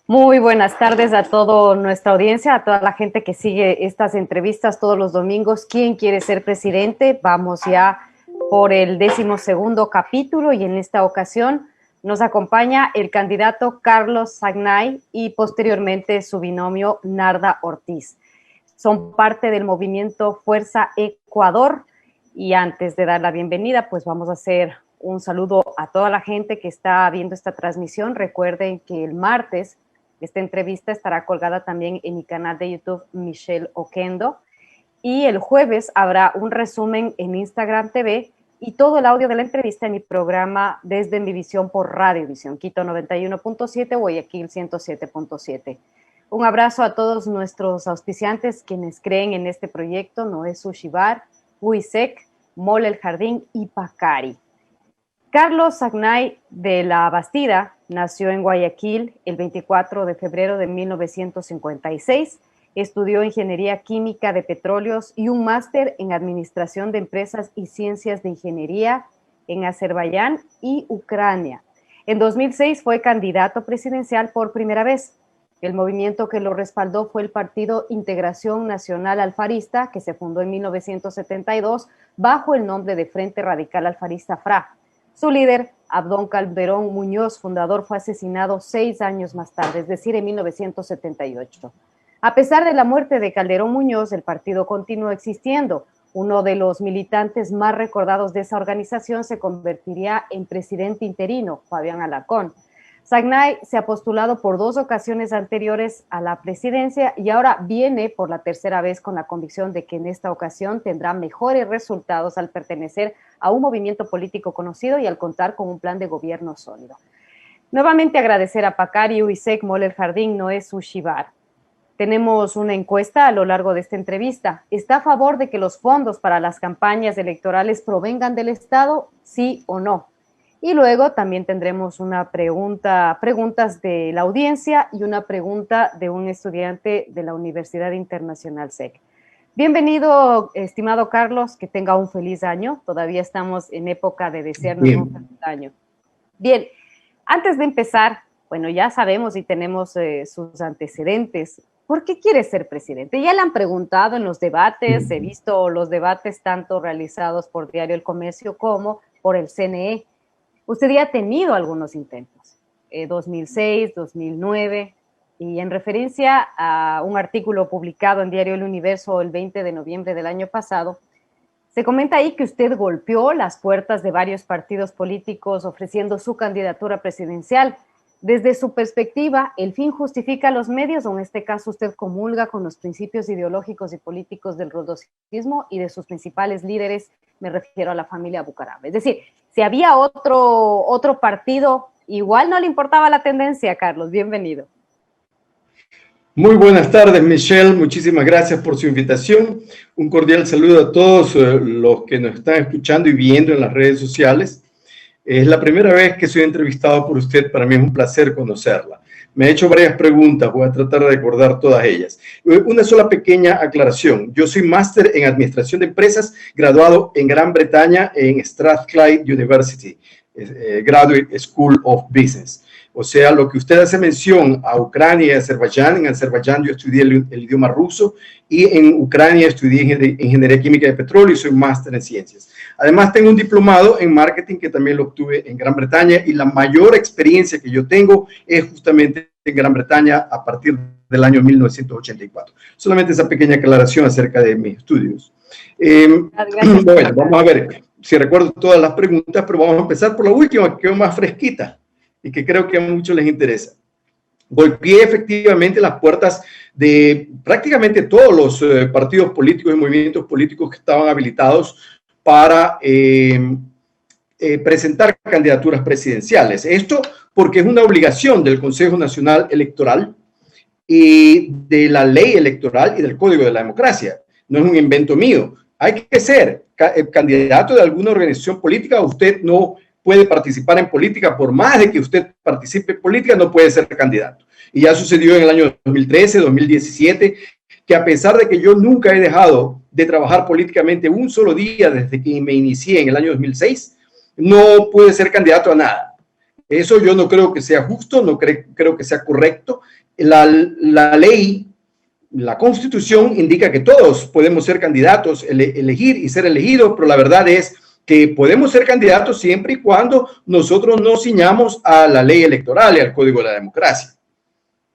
Muy buenas tardes a toda nuestra audiencia, a toda la gente que sigue estas entrevistas todos los domingos. ¿Quién quiere ser presidente? Vamos ya por el 12º capítulo y en esta ocasión nos acompaña el candidato Carlos Sagnay y posteriormente su binomio Narda Ortiz. Son parte del movimiento Fuerza Ecuador y antes de dar la bienvenida, pues vamos a hacer un saludo a toda la gente que está viendo esta transmisión. Recuerden que el martes esta entrevista estará colgada también en mi canal de YouTube, Michelle Oquendo. Y el jueves habrá un resumen en Instagram TV y todo el audio de la entrevista en mi programa Desde mi Visión por Radio Visión, Quito 91.7, Guayaquil 107.7. Un abrazo a todos nuestros auspiciantes quienes creen en este proyecto: Noé Sushi Bar, Huisec, Mole El Jardín y Pacari. Carlos Sagnay de la Bastida nació en Guayaquil el 24 de febrero de 1956. Estudió Ingeniería Química de Petróleos y un máster en Administración de Empresas y Ciencias de Ingeniería en Azerbaiyán y Ucrania. En 2006 fue candidato presidencial por primera vez. El movimiento que lo respaldó fue el Partido Integración Nacional Alfarista, que se fundó en 1972 bajo el nombre de Frente Radical Alfarista FRA. Su líder, Abdón Calderón Muñoz, fundador, fue asesinado 6 años más tarde, es decir, en 1978. A pesar de la muerte de Calderón Muñoz, el partido continuó existiendo. Uno de los militantes más recordados de esa organización se convertiría en presidente interino, Fabián Alarcón. Sagnay se ha postulado por 2 ocasiones anteriores a la presidencia y ahora viene por la tercera vez con la convicción de que en esta ocasión tendrá mejores resultados al pertenecer a un movimiento político conocido y al contar con un plan de gobierno sólido. Nuevamente agradecer a Pacari, Huisec, Mole El Jardín, Noé Sushi Bar. Tenemos una encuesta a lo largo de esta entrevista. ¿Está a favor de que los fondos para las campañas electorales provengan del Estado? ¿Sí o no? Y luego también tendremos una preguntas de la audiencia y una pregunta de un estudiante de la Universidad Internacional SEC. Bienvenido, estimado Carlos, que tenga un feliz año. Todavía estamos en época de desearnos un feliz año. Bien, antes de empezar, bueno, ya sabemos y tenemos sus antecedentes. ¿Por qué quiere ser presidente? Ya le han preguntado en los debates, he visto los debates tanto realizados por Diario El Comercio como por el CNE. Usted ya ha tenido algunos intentos, 2006, 2009, y en referencia a un artículo publicado en Diario El Universo el 20 de noviembre del año pasado, se comenta ahí que usted golpeó las puertas de varios partidos políticos ofreciendo su candidatura presidencial. Desde su perspectiva, ¿el fin justifica los medios o en este caso usted comulga con los principios ideológicos y políticos del rodosismo y de sus principales líderes? Me refiero a la familia Bucaram. Es decir, si había otro partido, igual no le importaba la tendencia. Carlos, bienvenido. Muy buenas tardes, Michelle. Muchísimas gracias por su invitación. Un cordial saludo a todos los que nos están escuchando y viendo en las redes sociales. Es la primera vez que soy entrevistado por usted. Para mí es un placer conocerla. Me ha hecho varias preguntas, voy a tratar de recordar todas ellas. Una sola pequeña aclaración. Yo soy máster en Administración de Empresas, graduado en Gran Bretaña en Strathclyde University, Graduate School of Business. O sea, lo que usted hace mención a Ucrania y Azerbaiyán, en Azerbaiyán yo estudié el idioma ruso y en Ucrania estudié Ingeniería Química de Petróleo y soy máster en Ciencias. Además, tengo un diplomado en marketing que también lo obtuve en Gran Bretaña y la mayor experiencia que yo tengo es justamente en Gran Bretaña a partir del año 1984. Solamente esa pequeña aclaración acerca de mis estudios. Bueno, vamos a ver si recuerdo todas las preguntas, pero vamos a empezar por la última, que es más fresquita y que creo que a muchos les interesa. Golpeé efectivamente las puertas de prácticamente todos los partidos políticos y movimientos políticos que estaban habilitados para presentar candidaturas presidenciales. Esto porque es una obligación del Consejo Nacional Electoral y de la ley electoral y del Código de la Democracia. No es un invento mío. Hay que ser candidato de alguna organización política. Usted no puede participar en política, por más de que usted participe en política, no puede ser candidato. Y ya sucedió en el año 2013, 2017, que a pesar de que yo nunca he dejado de trabajar políticamente un solo día desde que me inicié en el año 2006, no pude ser candidato a nada. Eso yo no creo que sea justo, no creo que sea correcto. La ley, la Constitución indica que todos podemos ser candidatos, elegir y ser elegidos, pero la verdad es que podemos ser candidatos siempre y cuando nosotros nos ciñamos a la ley electoral y al Código de la Democracia.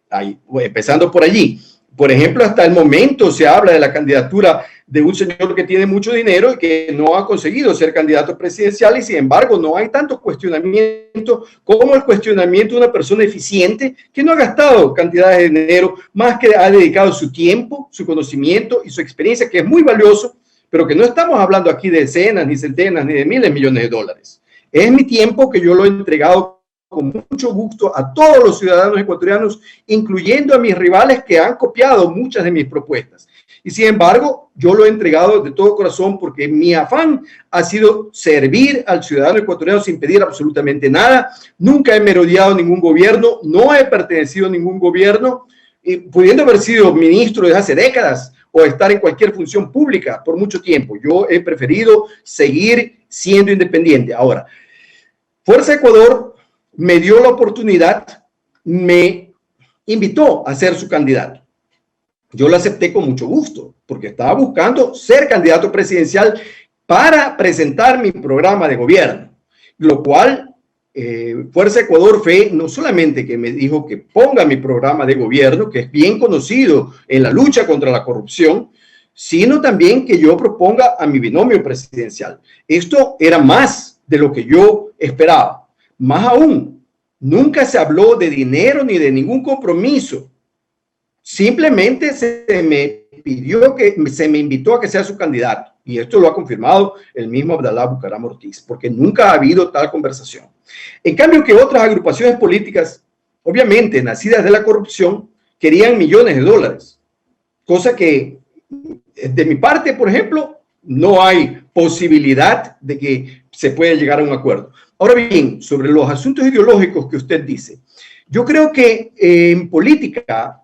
Ahí, empezando por allí. Por ejemplo, hasta el momento se habla de la candidatura de un señor que tiene mucho dinero y que no ha conseguido ser candidato presidencial, y sin embargo no hay tanto cuestionamiento como el cuestionamiento de una persona eficiente que no ha gastado cantidades de dinero, más que ha dedicado su tiempo, su conocimiento y su experiencia, que es muy valioso, pero que no estamos hablando aquí de decenas, ni centenas, ni de miles de millones de dólares. Es mi tiempo que yo lo he entregado con mucho gusto a todos los ciudadanos ecuatorianos, incluyendo a mis rivales que han copiado muchas de mis propuestas. Y sin embargo, yo lo he entregado de todo corazón porque mi afán ha sido servir al ciudadano ecuatoriano sin pedir absolutamente nada. Nunca he merodeado ningún gobierno, no he pertenecido a ningún gobierno, y pudiendo haber sido ministro desde hace décadas o estar en cualquier función pública por mucho tiempo. Yo he preferido seguir siendo independiente. Ahora, Fuerza Ecuador me dio la oportunidad, me invitó a ser su candidato. Yo lo acepté con mucho gusto, porque estaba buscando ser candidato presidencial para presentar mi programa de gobierno, lo cual Fuerza Ecuador fue no solamente que me dijo que ponga mi programa de gobierno, que es bien conocido en la lucha contra la corrupción, sino también que yo proponga a mi binomio presidencial. Esto era más de lo que yo esperaba. Más aún, nunca se habló de dinero ni de ningún compromiso. Simplemente se me invitó a que sea su candidato. Y esto lo ha confirmado el mismo Abdalá Bucaram Ortiz, porque nunca ha habido tal conversación. En cambio que otras agrupaciones políticas, obviamente nacidas de la corrupción, querían millones de dólares. Cosa que, de mi parte, por ejemplo, no hay posibilidad de que se pueda llegar a un acuerdo. Ahora bien, sobre los asuntos ideológicos que usted dice, yo creo que en política,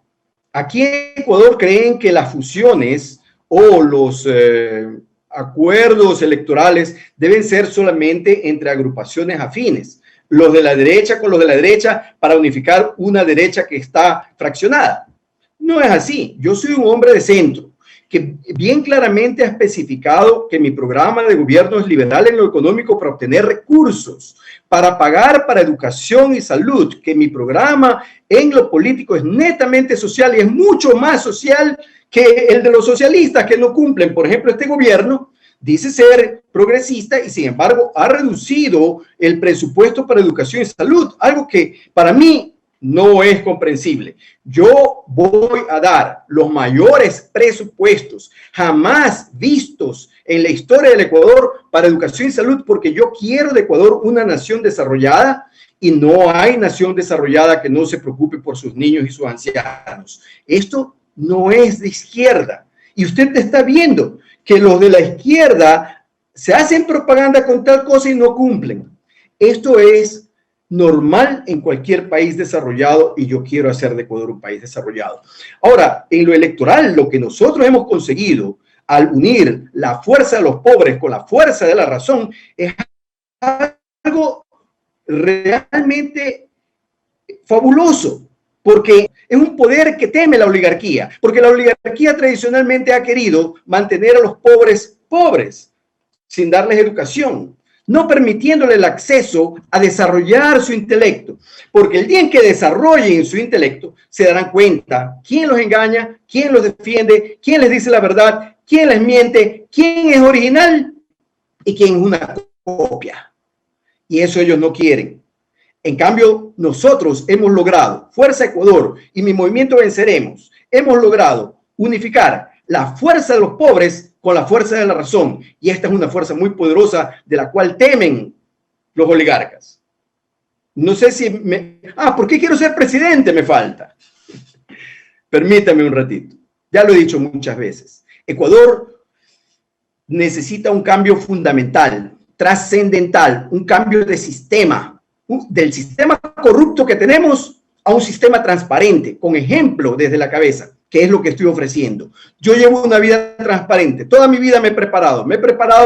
aquí en Ecuador creen que las fusiones o los acuerdos electorales deben ser solamente entre agrupaciones afines, los de la derecha con los de la derecha, para unificar una derecha que está fraccionada. No es así. Yo soy un hombre de centro que bien claramente ha especificado que mi programa de gobierno es liberal en lo económico para obtener recursos, para pagar para educación y salud, que mi programa en lo político es netamente social y es mucho más social que el de los socialistas que no cumplen. Por ejemplo, este gobierno dice ser progresista y sin embargo ha reducido el presupuesto para educación y salud, algo que para mí no es comprensible. Yo voy a dar los mayores presupuestos jamás vistos en la historia del Ecuador para educación y salud, porque yo quiero de Ecuador una nación desarrollada, y no hay nación desarrollada que no se preocupe por sus niños y sus ancianos. Esto no es de izquierda. Y usted está viendo que los de la izquierda se hacen propaganda con tal cosa y no cumplen. Esto es normal en cualquier país desarrollado, y yo quiero hacer de Ecuador un país desarrollado. Ahora, en lo electoral, lo que nosotros hemos conseguido al unir la fuerza de los pobres con la fuerza de la razón es algo realmente fabuloso, porque es un poder que teme la oligarquía, porque la oligarquía tradicionalmente ha querido mantener a los pobres pobres, sin darles educación, no permitiéndole el acceso a desarrollar su intelecto, porque el día en que desarrollen su intelecto se darán cuenta quién los engaña, quién los defiende, quién les dice la verdad, quién les miente, quién es original y quién es una copia. Y eso ellos no quieren. En cambio, nosotros hemos logrado, Fuerza Ecuador y mi movimiento Venceremos, hemos logrado unificar la fuerza de los pobres con la fuerza de la razón. Y esta es una fuerza muy poderosa de la cual temen los oligarcas. No sé si ¿por qué quiero ser presidente? Me falta. Permítame un ratito. Ya lo he dicho muchas veces. Ecuador necesita un cambio fundamental, trascendental, un cambio de sistema, del sistema corrupto que tenemos a un sistema transparente, con ejemplo desde la cabeza, que es lo que estoy ofreciendo. Yo llevo una vida transparente, toda mi vida me he preparado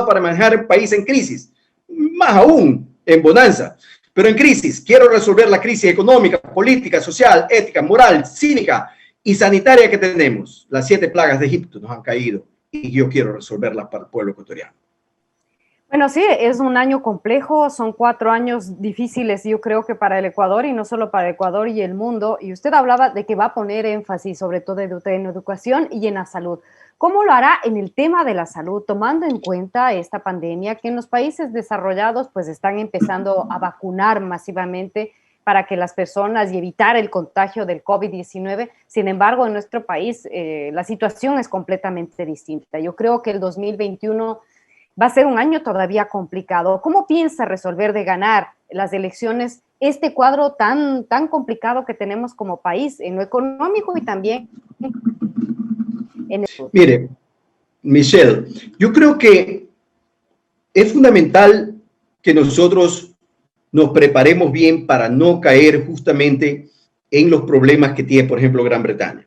para manejar el país en crisis, más aún en bonanza. pero en crisis. Quiero resolver la crisis económica, política, social, ética, moral, cívica y sanitaria que tenemos. Las 7 plagas de Egipto nos han caído y yo quiero resolverlas para el pueblo ecuatoriano. Bueno, sí, es un año complejo, son 4 años difíciles, yo creo que para el Ecuador y no solo para el Ecuador y el mundo. Y usted hablaba de que va a poner énfasis sobre todo en educación y en la salud. ¿Cómo lo hará en el tema de la salud, tomando en cuenta esta pandemia que en los países desarrollados pues están empezando a vacunar masivamente para que las personas y evitar el contagio del COVID-19? Sin embargo, en nuestro país la situación es completamente distinta. Yo creo que el 2021 va a ser un año todavía complicado. ¿Cómo piensa resolver de ganar las elecciones este cuadro tan complicado que tenemos como país en lo económico y también en el... Mire, Michelle, yo creo que es fundamental que nosotros nos preparemos bien para no caer justamente en los problemas que tiene, por ejemplo, Gran Bretaña.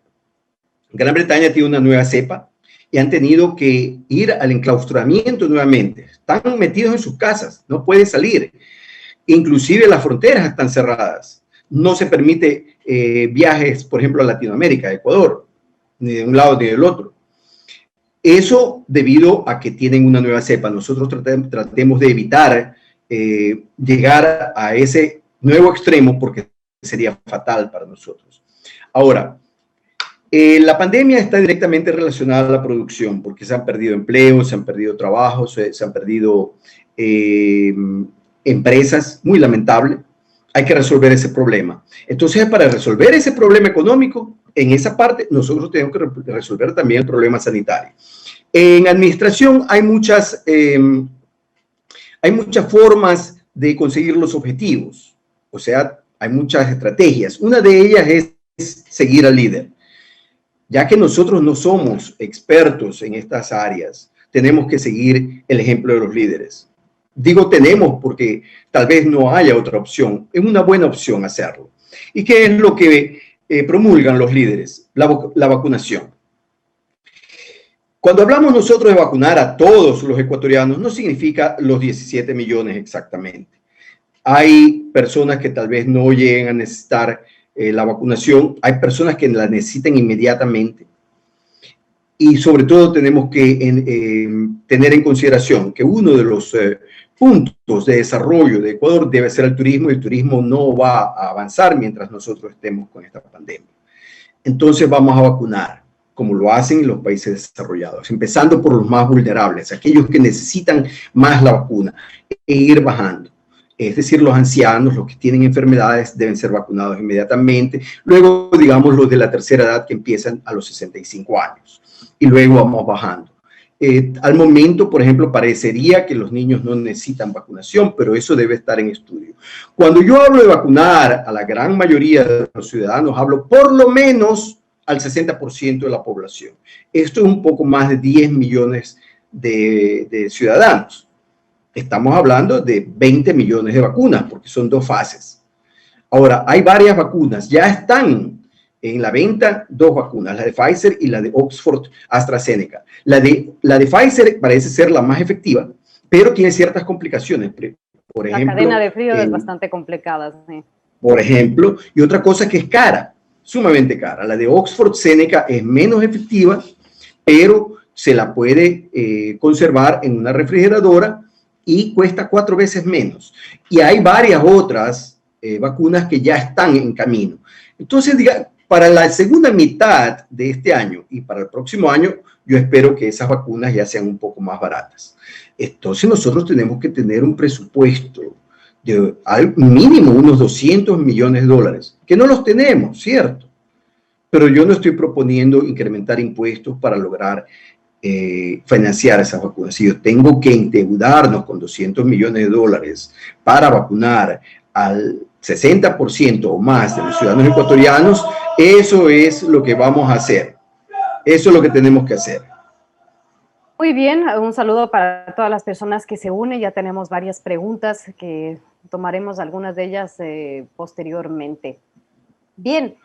Gran Bretaña tiene una nueva cepa y han tenido que ir al enclaustramiento nuevamente. Están metidos en sus casas, no pueden salir. Inclusive las fronteras están cerradas. No se permite viajes, por ejemplo, a Latinoamérica, a Ecuador, ni de un lado ni del otro. Eso debido a que tienen una nueva cepa. Nosotros tratemos de evitar llegar a ese nuevo extremo porque sería fatal para nosotros. Ahora, la pandemia está directamente relacionada a la producción porque se han perdido empleos, se han perdido trabajos, se han perdido empresas, muy lamentable. Hay que resolver ese problema. Entonces, para resolver ese problema económico, en esa parte, nosotros tenemos que resolver también el problema sanitario. En administración hay muchas formas de conseguir los objetivos. O sea, hay muchas estrategias. Una de ellas es seguir al líder. Ya que nosotros no somos expertos en estas áreas, tenemos que seguir el ejemplo de los líderes. Digo tenemos porque tal vez no haya otra opción. Es una buena opción hacerlo. ¿Y qué es lo que promulgan los líderes? La vacunación. Cuando hablamos nosotros de vacunar a todos los ecuatorianos, no significa los 17 millones exactamente. Hay personas que tal vez no lleguen a necesitar la vacunación, hay personas que la necesitan inmediatamente y sobre todo tenemos que tener en consideración que uno de los puntos de desarrollo de Ecuador debe ser el turismo y el turismo no va a avanzar mientras nosotros estemos con esta pandemia. Entonces vamos a vacunar como lo hacen los países desarrollados, empezando por los más vulnerables, aquellos que necesitan más la vacuna e ir bajando. Es decir, los ancianos, los que tienen enfermedades, deben ser vacunados inmediatamente. Luego, digamos, los de la tercera edad que empiezan a los 65 años. Y luego vamos bajando. Al momento, por ejemplo, parecería que los niños no necesitan vacunación, pero eso debe estar en estudio. Cuando yo hablo de vacunar a la gran mayoría de los ciudadanos, hablo por lo menos al 60% de la población. Esto es un poco más de 10 millones de ciudadanos. Estamos hablando de 20 millones de vacunas, porque son 2 fases. Ahora, hay varias vacunas, ya están en la venta 2 vacunas, la de Pfizer y la de Oxford AstraZeneca. La de Pfizer parece ser la más efectiva, pero tiene ciertas complicaciones. Por ejemplo, la cadena de frío es bastante complicada. Sí. Por ejemplo, y otra cosa que es cara, sumamente cara. La de Oxford AstraZeneca es menos efectiva, pero se la puede conservar en una refrigeradora y cuesta 4 veces menos. Y hay varias otras vacunas que ya están en camino. Entonces, para la segunda mitad de este año y para el próximo año, yo espero que esas vacunas ya sean un poco más baratas. Entonces, nosotros tenemos que tener un presupuesto de al mínimo unos 200 millones de dólares, que no los tenemos, ¿cierto? Pero yo no estoy proponiendo incrementar impuestos para lograr financiar esas vacunas. Si yo tengo que endeudarnos con 200 millones de dólares para vacunar al 60% o más de los ciudadanos ecuatorianos, eso es lo que vamos a hacer. Eso es lo que tenemos que hacer. Muy bien, un saludo para todas las personas que se unen. Ya tenemos varias preguntas que tomaremos algunas de ellas posteriormente. Bien,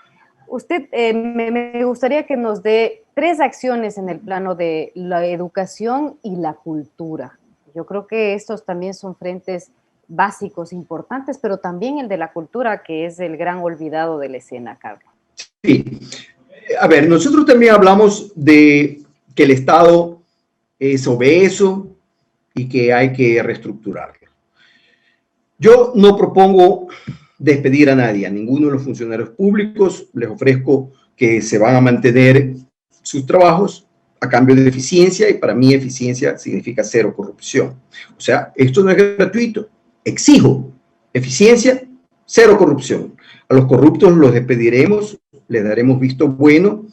usted me gustaría que nos dé 3 acciones en el plano de la educación y la cultura. Yo creo que estos también son frentes básicos importantes, pero también el de la cultura, que es el gran olvidado de la escena, Carlos. Sí. A ver, nosotros también hablamos de que el Estado es obeso y que hay que reestructurarlo. Yo no propongo despedir a nadie, a ninguno de los funcionarios públicos. Les ofrezco que se van a mantener sus trabajos a cambio de eficiencia, y para mí eficiencia significa cero corrupción. O sea, esto no es gratuito. Exijo eficiencia, cero corrupción. A los corruptos los despediremos, les daremos visto bueno,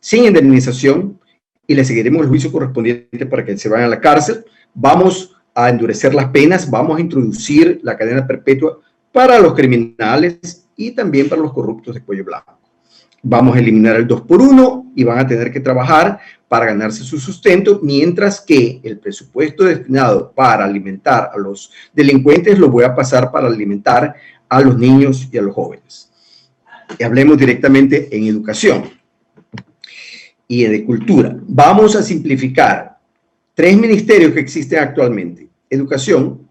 sin indemnización, y les seguiremos el juicio correspondiente para que se vayan a la cárcel. Vamos a endurecer las penas, vamos a introducir la cadena perpetua para los criminales y también para los corruptos de cuello blanco. Vamos a eliminar el 2x1 y van a tener que trabajar para ganarse su sustento, mientras que el presupuesto destinado para alimentar a los delincuentes lo voy a pasar para alimentar a los niños y a los jóvenes. Y hablemos directamente en educación y de cultura. Vamos a simplificar 3 ministerios que existen actualmente: educación,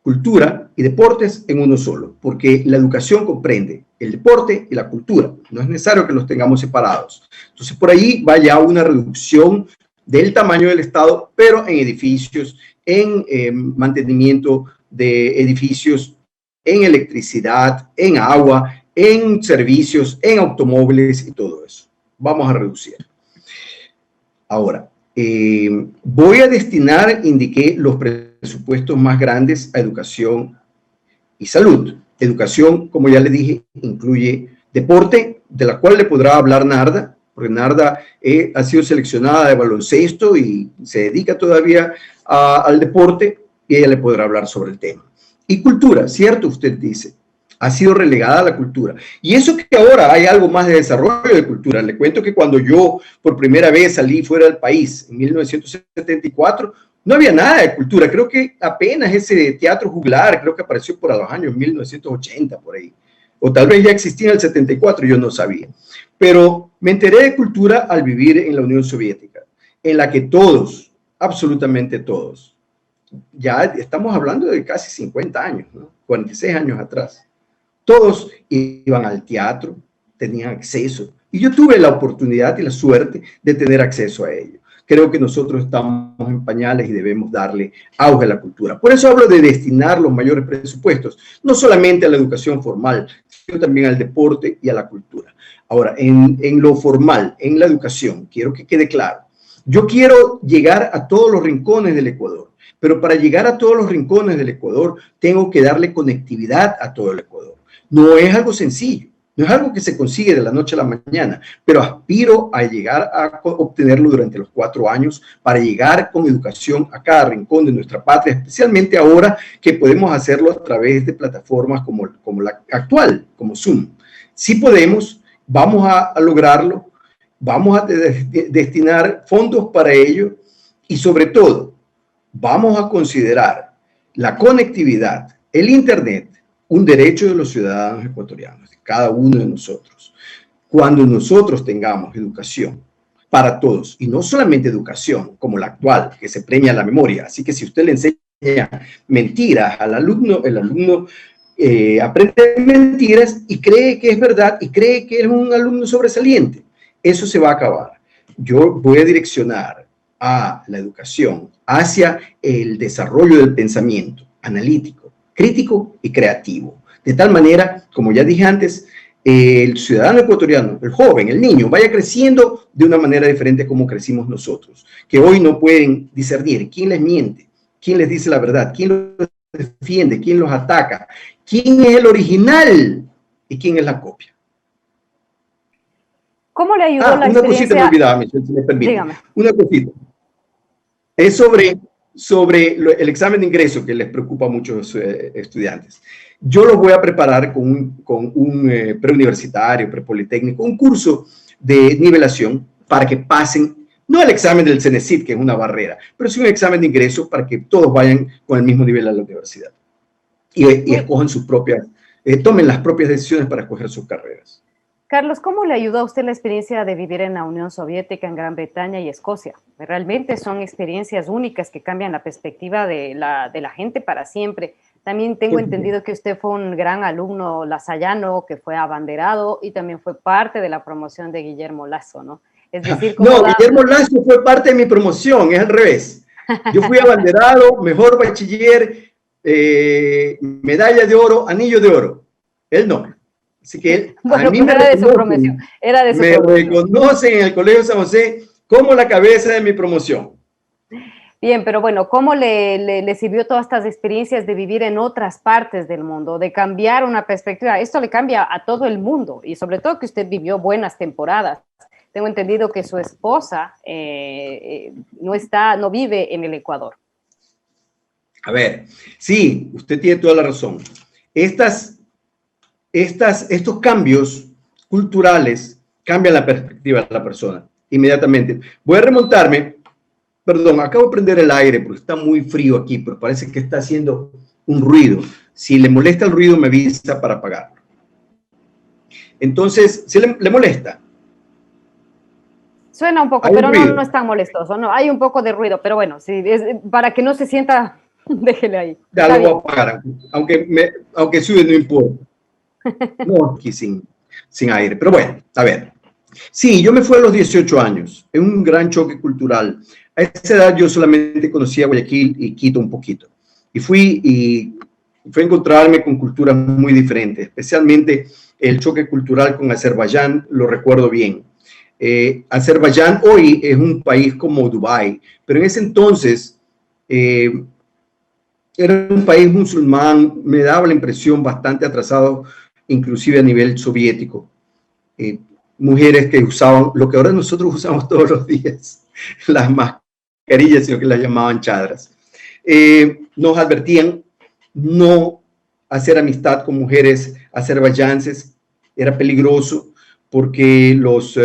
cultura y deportes en uno solo, porque la educación comprende el deporte y la cultura. No es necesario que los tengamos separados. Entonces, por ahí va ya una reducción del tamaño del Estado, pero en edificios, en mantenimiento de edificios, en electricidad, en agua, en servicios, en automóviles y todo eso. Vamos a reducir. Ahora, voy a destinar, indiqué, los presupuestos más grandes a educación y salud. Educación, como ya le dije, incluye deporte, de la cual le podrá hablar Narda, porque Narda ha sido seleccionada de baloncesto y se dedica todavía al deporte, y ella le podrá hablar sobre el tema. Y cultura, cierto, usted dice, ha sido relegada a la cultura. Y eso que ahora hay algo más de desarrollo de cultura. Le cuento que cuando yo por primera vez salí fuera del país, en 1974, no había nada de cultura. Creo que apenas ese teatro juglar, creo que apareció por los años 1980, por ahí. O tal vez ya existía en el 74, yo no sabía. Pero me enteré de cultura al vivir en la Unión Soviética, en la que todos, absolutamente todos, ya estamos hablando de casi 50 años, ¿no? 46 años atrás. Todos iban al teatro, tenían acceso, y yo tuve la oportunidad y la suerte de tener acceso a ello. Creo que nosotros estamos en pañales y debemos darle auge a la cultura. Por eso hablo de destinar los mayores presupuestos, no solamente a la educación formal, sino también al deporte y a la cultura. Ahora, en lo formal, en la educación, quiero que quede claro, yo quiero llegar a todos los rincones del Ecuador, pero para llegar a todos los rincones del Ecuador, tengo que darle conectividad a todo el Ecuador. No es algo sencillo, no es algo que se consigue de la noche a la mañana, pero aspiro a llegar a obtenerlo durante los 4 años para llegar con educación a cada rincón de nuestra patria, especialmente ahora que podemos hacerlo a través de plataformas como la actual, como Zoom. Si podemos, vamos a lograrlo, vamos a destinar fondos para ello y sobre todo, vamos a considerar la conectividad, el Internet, un derecho de los ciudadanos ecuatorianos, de cada uno de nosotros. Cuando nosotros tengamos educación para todos, y no solamente educación como la actual, que se premia la memoria, así que si usted le enseña mentiras al alumno, el alumno aprende mentiras y cree que es verdad y cree que es un alumno sobresaliente. Eso se va a acabar. Yo voy a direccionar a la educación hacia el desarrollo del pensamiento analítico, crítico y creativo. De tal manera, como ya dije antes, el ciudadano ecuatoriano, el joven, el niño, vaya creciendo de una manera diferente como crecimos nosotros, que hoy no pueden discernir quién les miente, quién les dice la verdad, quién los defiende, quién los ataca, quién es el original y quién es la copia. ¿Cómo le ayudó la una experiencia? Cosita me olvidaba, Michelle, si me permite. Dígame. Una cosita. Es sobre el examen de ingreso que les preocupa a muchos estudiantes. Yo los voy a preparar con un preuniversitario, prepolitécnico, un curso de nivelación para que pasen, no el examen del CENESID, que es una barrera, pero sí un examen de ingreso para que todos vayan con el mismo nivel a la universidad y escojan sus propias, tomen las propias decisiones para escoger sus carreras. Carlos, ¿cómo le ayudó a usted la experiencia de vivir en la Unión Soviética, en Gran Bretaña y Escocia? Realmente son experiencias únicas que cambian la perspectiva de la gente para siempre. También tengo entendido que usted fue un gran alumno lasallano, que fue abanderado y también fue parte de la promoción de Guillermo Lazo, ¿no? Es decir, como no, Guillermo Lazo fue parte de mi promoción, es al revés. Yo fui abanderado, mejor bachiller, medalla de oro, anillo de oro. Él no. Así que él, bueno, a mí pues me era de su promoción. Era de su me promoción. reconocen en el Colegio San José como la cabeza de mi promoción. Bien, pero bueno, ¿cómo le sirvió todas estas experiencias de vivir en otras partes del mundo, de cambiar una perspectiva? Esto le cambia a todo el mundo y sobre todo que usted vivió buenas temporadas. Tengo entendido que su esposa no vive en el Ecuador. A ver, sí, usted tiene toda la razón. Estos cambios culturales cambian la perspectiva de la persona inmediatamente. Voy a remontarme. Perdón, acabo de prender el aire porque está muy frío aquí, pero parece que está haciendo un ruido. Si le molesta el ruido, me avisa para apagarlo. Entonces, ¿si le molesta? Suena un poco, pero no es tan molestoso. No, hay un poco de ruido, pero bueno, sí, para que no se sienta, déjele ahí. Ya lo voy a apagar, aunque sube, no importa. No, aquí sin aire. Pero bueno, a ver. Sí, yo me fui a los 18 años, en un gran choque cultural. A esa edad yo solamente conocía Guayaquil y Quito un poquito. Y fui a encontrarme con culturas muy diferentes, especialmente el choque cultural con Azerbaiyán, lo recuerdo bien. Azerbaiyán hoy es un país como Dubái, pero en ese entonces era un país musulmán, me daba la impresión bastante atrasado, inclusive a nivel soviético. Mujeres que usaban lo que ahora nosotros usamos todos los días, las mascarillas, sino que las llamaban chadras. Nos advertían no hacer amistad con mujeres azerbaiyanas, era peligroso porque los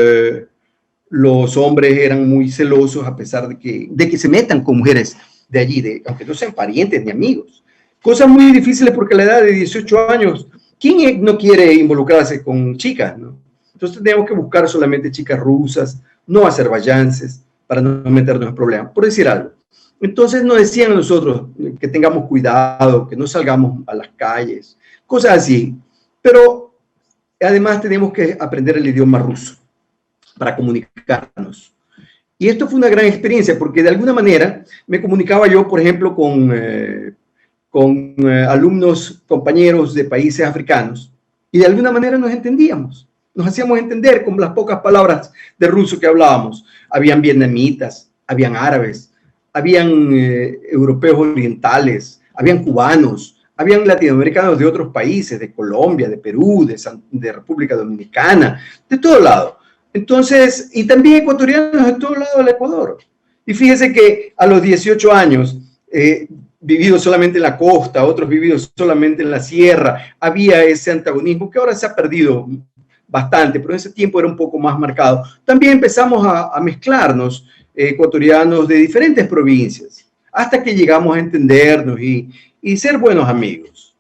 hombres eran muy celosos a pesar de que se metan con mujeres de allí, aunque no sean parientes ni amigos. Cosas muy difíciles porque a la edad de 18 años, ¿quién no quiere involucrarse con chicas, no? Entonces teníamos que buscar solamente chicas rusas, no azerbaiyanas, para no meternos en problemas, por decir algo. Entonces nos decían a nosotros que tengamos cuidado, que no salgamos a las calles, cosas así. Pero además tenemos que aprender el idioma ruso para comunicarnos. Y esto fue una gran experiencia porque de alguna manera me comunicaba yo, por ejemplo, con alumnos, compañeros de países africanos y de alguna manera nos entendíamos. Nos hacíamos entender con las pocas palabras de ruso que hablábamos. Habían vietnamitas, habían árabes, habían europeos orientales, habían cubanos, habían latinoamericanos de otros países, de Colombia, de Perú, de República Dominicana, de todo lado. Entonces, y también ecuatorianos de todo lado del Ecuador. Y fíjese que a los 18 años, vividos solamente en la costa, otros vividos solamente en la sierra, había ese antagonismo que ahora se ha perdido bastante, pero en ese tiempo era un poco más marcado. También empezamos a mezclarnos, ecuatorianos de diferentes provincias, hasta que llegamos a entendernos y ser buenos amigos.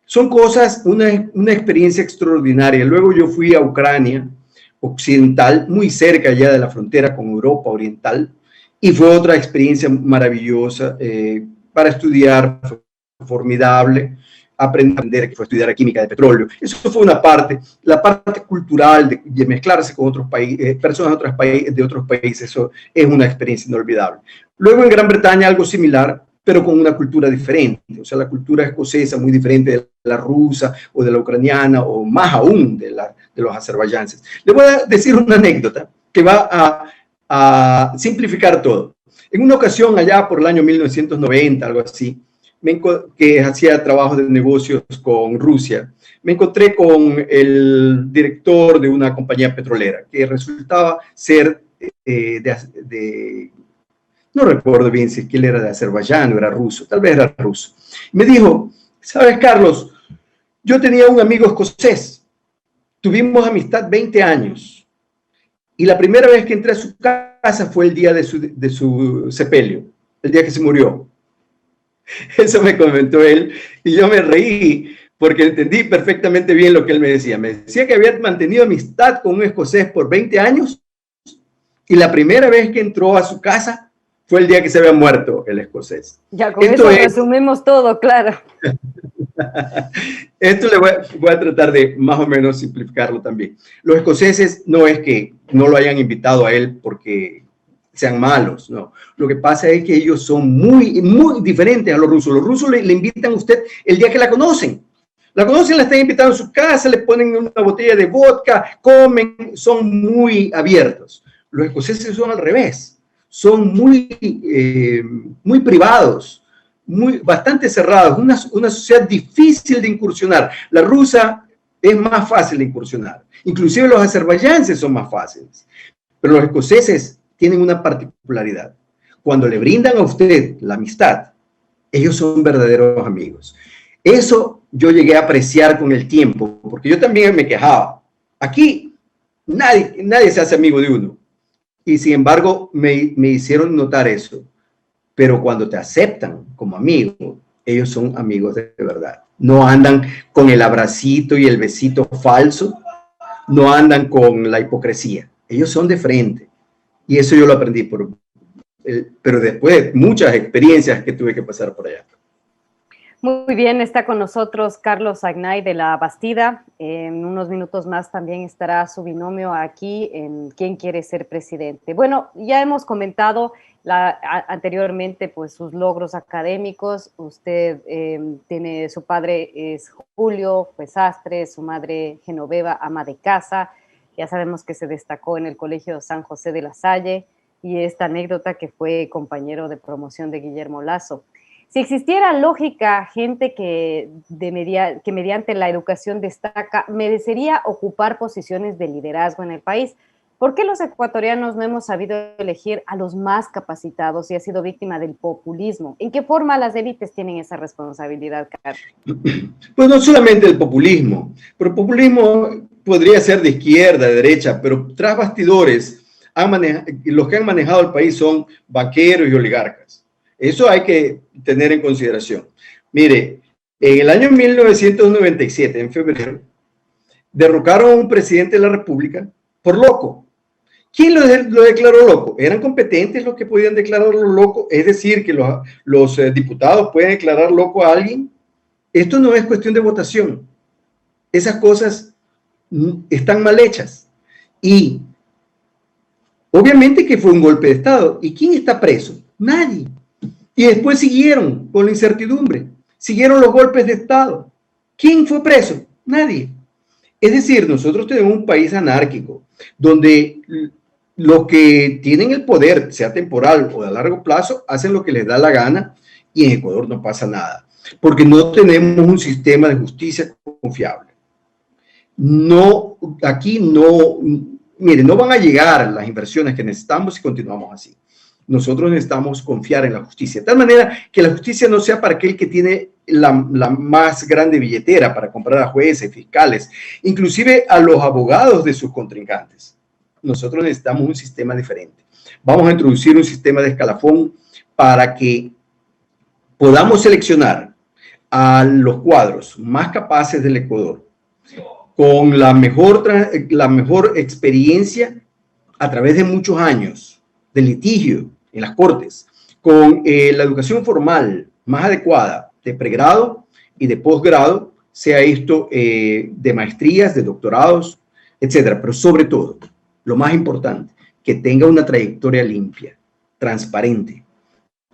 Son cosas, una experiencia extraordinaria. Luego yo fui a Ucrania occidental, muy cerca ya de la frontera con Europa oriental, y fue otra experiencia maravillosa para estudiar, fue formidable. Aprender, que fue estudiar química de petróleo. Eso fue una parte, la parte cultural de mezclarse con otros países, personas de otros países, eso es una experiencia inolvidable. Luego en Gran Bretaña algo similar, pero con una cultura diferente, o sea, la cultura escocesa muy diferente de la rusa o de la ucraniana o más aún de los azerbaiyanos. Le voy a decir una anécdota que va a simplificar todo. En una ocasión allá por el año 1990, algo así, que hacía trabajos de negocios con Rusia, me encontré con el director de una compañía petrolera que resultaba ser no recuerdo bien si él era de Azerbaiyán o era ruso, tal vez era ruso. Me dijo, ¿sabes, Carlos? Yo tenía un amigo escocés, tuvimos amistad 20 años y la primera vez que entré a su casa fue el día de su sepelio, el día que se murió. Eso me comentó él y yo me reí porque entendí perfectamente bien lo que él me decía. Me decía que había mantenido amistad con un escocés por 20 años y la primera vez que entró a su casa fue el día que se había muerto el escocés. Ya con eso resumimos todo, claro. Esto voy a tratar de más o menos simplificarlo también. Los escoceses no es que no lo hayan invitado a él porque sean malos, no. Lo que pasa es que ellos son muy, muy diferentes a los rusos. Los rusos le invitan a usted el día que la conocen. La conocen, la están invitando a su casa, le ponen una botella de vodka, comen, son muy abiertos. Los escoceses son al revés, son muy privados, bastante cerrados, una sociedad difícil de incursionar. La rusa es más fácil de incursionar, inclusive los azerbaiyaneses son más fáciles, pero los escoceses tienen una particularidad. Cuando le brindan a usted la amistad, ellos son verdaderos amigos. Eso yo llegué a apreciar con el tiempo, porque yo también me quejaba. Aquí nadie se hace amigo de uno. Y sin embargo, me hicieron notar eso. Pero cuando te aceptan como amigo, ellos son amigos de verdad. No andan con el abracito y el besito falso. No andan con la hipocresía. Ellos son de frente. Y eso yo lo aprendí, pero después de muchas experiencias que tuve que pasar por allá. Muy bien, está con nosotros Carlos Agnay de La Bastida. En unos minutos más también estará su binomio aquí en ¿Quién quiere ser presidente? Bueno, ya hemos comentado anteriormente pues sus logros académicos. Usted tiene, su padre es Julio, pues sastre, su madre Genoveva, ama de casa. Ya sabemos que se destacó en el Colegio San José de la Salle y esta anécdota que fue compañero de promoción de Guillermo Lazo. Si existiera lógica, gente que mediante la educación destaca, merecería ocupar posiciones de liderazgo en el país. ¿Por qué los ecuatorianos no hemos sabido elegir a los más capacitados y ha sido víctima del populismo? ¿En qué forma las élites tienen esa responsabilidad, Carlos? Pues no solamente el populismo, pero el populismo podría ser de izquierda, de derecha, pero tras bastidores, los que han manejado el país son banqueros y oligarcas. Eso hay que tener en consideración. Mire, en el año 1997, en febrero, derrocaron a un presidente de la República por loco. ¿Quién lo declaró loco? ¿Eran competentes los que podían declararlo loco? Es decir, que los diputados pueden declarar loco a alguien. Esto no es cuestión de votación. Esas cosas están mal hechas. Y obviamente que fue un golpe de Estado. ¿Y quién está preso? Nadie. Y después siguieron con la incertidumbre, siguieron los golpes de Estado. ¿Quién fue preso? Nadie. Es decir, nosotros tenemos un país anárquico, donde los que tienen el poder, sea temporal o de largo plazo, hacen lo que les da la gana y en Ecuador no pasa nada, porque no tenemos un sistema de justicia confiable. No, aquí no, mire, no van a llegar las inversiones que necesitamos si continuamos así. Nosotros necesitamos confiar en la justicia, de tal manera que la justicia no sea para aquel que tiene la más grande billetera para comprar a jueces, fiscales, inclusive a los abogados de sus contrincantes. Nosotros necesitamos un sistema diferente. Vamos a introducir un sistema de escalafón para que podamos seleccionar a los cuadros más capaces del Ecuador, con la mejor experiencia a través de muchos años de litigio en las cortes, con la educación formal más adecuada de pregrado y de posgrado, sea esto de maestrías, de doctorados, etcétera. Pero sobre todo, lo más importante, que tenga una trayectoria limpia, transparente,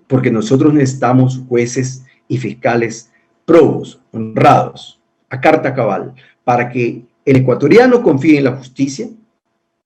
porque nosotros necesitamos jueces y fiscales probos, honrados, a carta cabal, para que el ecuatoriano confíe en la justicia,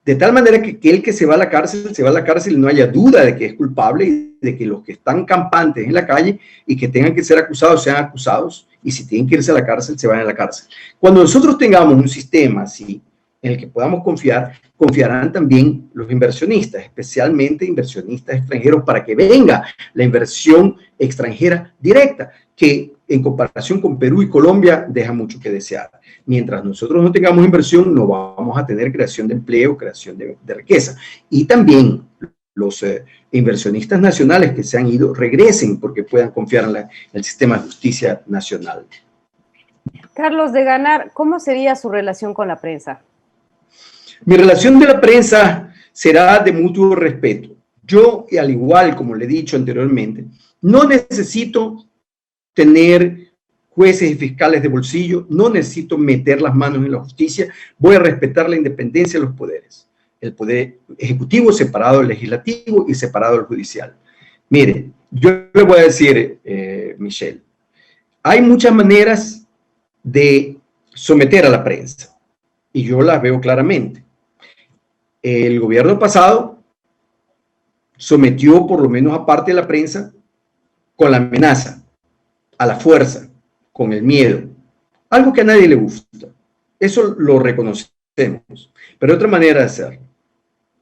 de tal manera que el que se va a la cárcel y no haya duda de que es culpable y de que los que están campantes en la calle y que tengan que ser acusados sean acusados, y si tienen que irse a la cárcel, se van a la cárcel. Cuando nosotros tengamos un sistema así, en el que podamos confiar, confiarán también los inversionistas, especialmente inversionistas extranjeros, para que venga la inversión extranjera directa, que en comparación con Perú y Colombia deja mucho que desear. Mientras nosotros no tengamos inversión, no vamos a tener creación de empleo, creación de riqueza. Y también los inversionistas nacionales que se han ido regresen porque puedan confiar en el sistema de justicia nacional. Carlos, de ganar, ¿cómo sería su relación con la prensa? Mi relación de la prensa será de mutuo respeto. Yo, y al igual como le he dicho anteriormente, no necesito tener jueces y fiscales de bolsillo, no necesito meter las manos en la justicia, voy a respetar la independencia de los poderes. El poder ejecutivo separado del legislativo y separado del judicial. Mire, yo le voy a decir, Michelle, hay muchas maneras de someter a la prensa y yo las veo claramente. El gobierno pasado sometió por lo menos a parte de la prensa con la amenaza, a la fuerza, con el miedo, algo que a nadie le gusta. Eso lo reconocemos, pero otra manera de hacerlo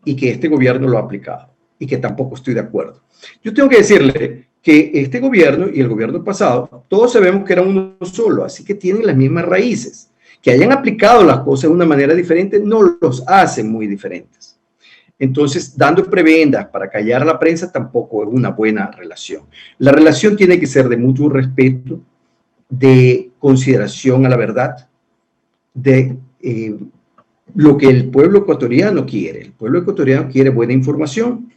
y que este gobierno lo ha aplicado y que tampoco estoy de acuerdo. Yo tengo que decirle que este gobierno y el gobierno pasado, todos sabemos que eran uno solo, así que tienen las mismas raíces. Que hayan aplicado las cosas de una manera diferente no los hace muy diferentes. Entonces, dando prebendas para callar a la prensa tampoco es una buena relación. La relación tiene que ser de mutuo respeto, de consideración a la verdad, de lo que el pueblo ecuatoriano quiere. El pueblo ecuatoriano quiere buena información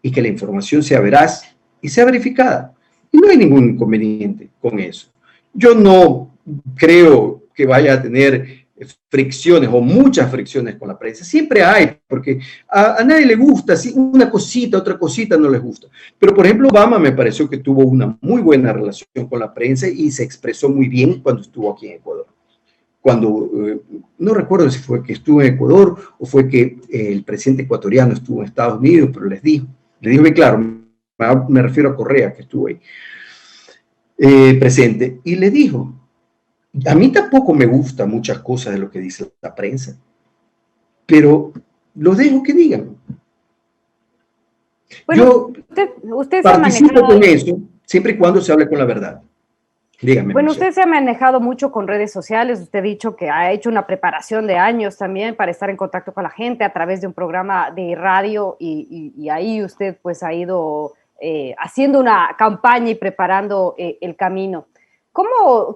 y que la información sea veraz y sea verificada. Y no hay ningún inconveniente con eso. Yo no creo que vaya a tener fricciones o muchas fricciones con la prensa. Siempre hay, porque a nadie le gusta, si una cosita, otra cosita no les gusta. Pero, por ejemplo, Obama me pareció que tuvo una muy buena relación con la prensa y se expresó muy bien cuando estuvo aquí en Ecuador. Cuando, no recuerdo si fue que estuvo en Ecuador o fue que el presidente ecuatoriano estuvo en Estados Unidos, pero le dijo bien claro, me refiero a Correa, que estuvo ahí presente, y le dijo, a mí tampoco me gustan muchas cosas de lo que dice la prensa, pero los dejo que digan. Bueno, usted participo con eso siempre y cuando se hable con la verdad. Dígame. Bueno, usted se ha manejado mucho con redes sociales, usted ha dicho que ha hecho una preparación de años también para estar en contacto con la gente a través de un programa de radio y ahí usted pues ha ido haciendo una campaña y preparando el camino.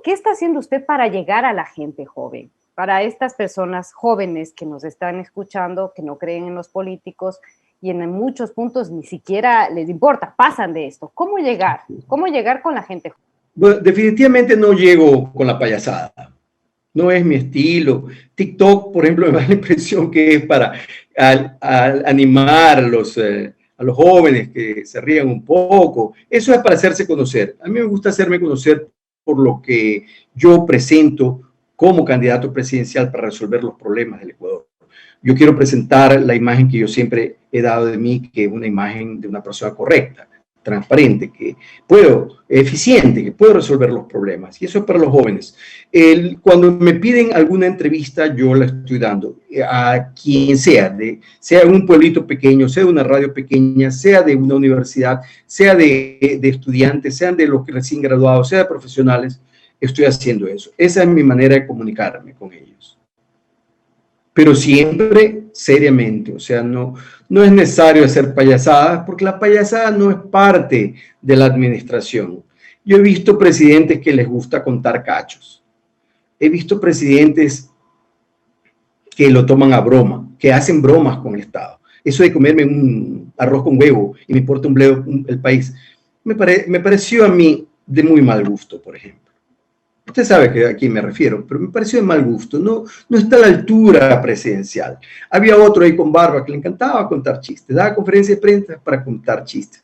¿Qué está haciendo usted para llegar a la gente joven? Para estas personas jóvenes que nos están escuchando, que no creen en los políticos y en muchos puntos ni siquiera les importa, pasan de esto. ¿Cómo llegar? ¿Cómo llegar con la gente joven? Bueno, definitivamente no llego con la payasada. No es mi estilo. TikTok, por ejemplo, me da la impresión que es para animar a los jóvenes que se rían un poco. Eso es para hacerse conocer. A mí me gusta hacerme conocer por lo que yo presento como candidato presidencial para resolver los problemas del Ecuador. Yo quiero presentar la imagen que yo siempre he dado de mí, que es una imagen de una persona correcta, transparente, eficiente, que puedo resolver los problemas. Y eso es para los jóvenes. Cuando me piden alguna entrevista, yo la estoy dando a quien sea, sea de un pueblito pequeño, sea de una radio pequeña, sea de una universidad, sea de estudiantes, sean de los recién graduados, sea de profesionales, estoy haciendo eso. Esa es mi manera de comunicarme con ellos. Pero siempre seriamente, o sea, no es necesario hacer payasadas porque la payasada no es parte de la administración. Yo he visto presidentes que les gusta contar cachos. He visto presidentes que lo toman a broma, que hacen bromas con el Estado. Eso de comerme un arroz con huevo y me importa un bledo el país, me pareció a mí de muy mal gusto, por ejemplo. Usted sabe a quién me refiero, pero me pareció de mal gusto. No está a la altura presidencial. Había otro ahí con barba que le encantaba contar chistes, daba conferencias de prensa para contar chistes.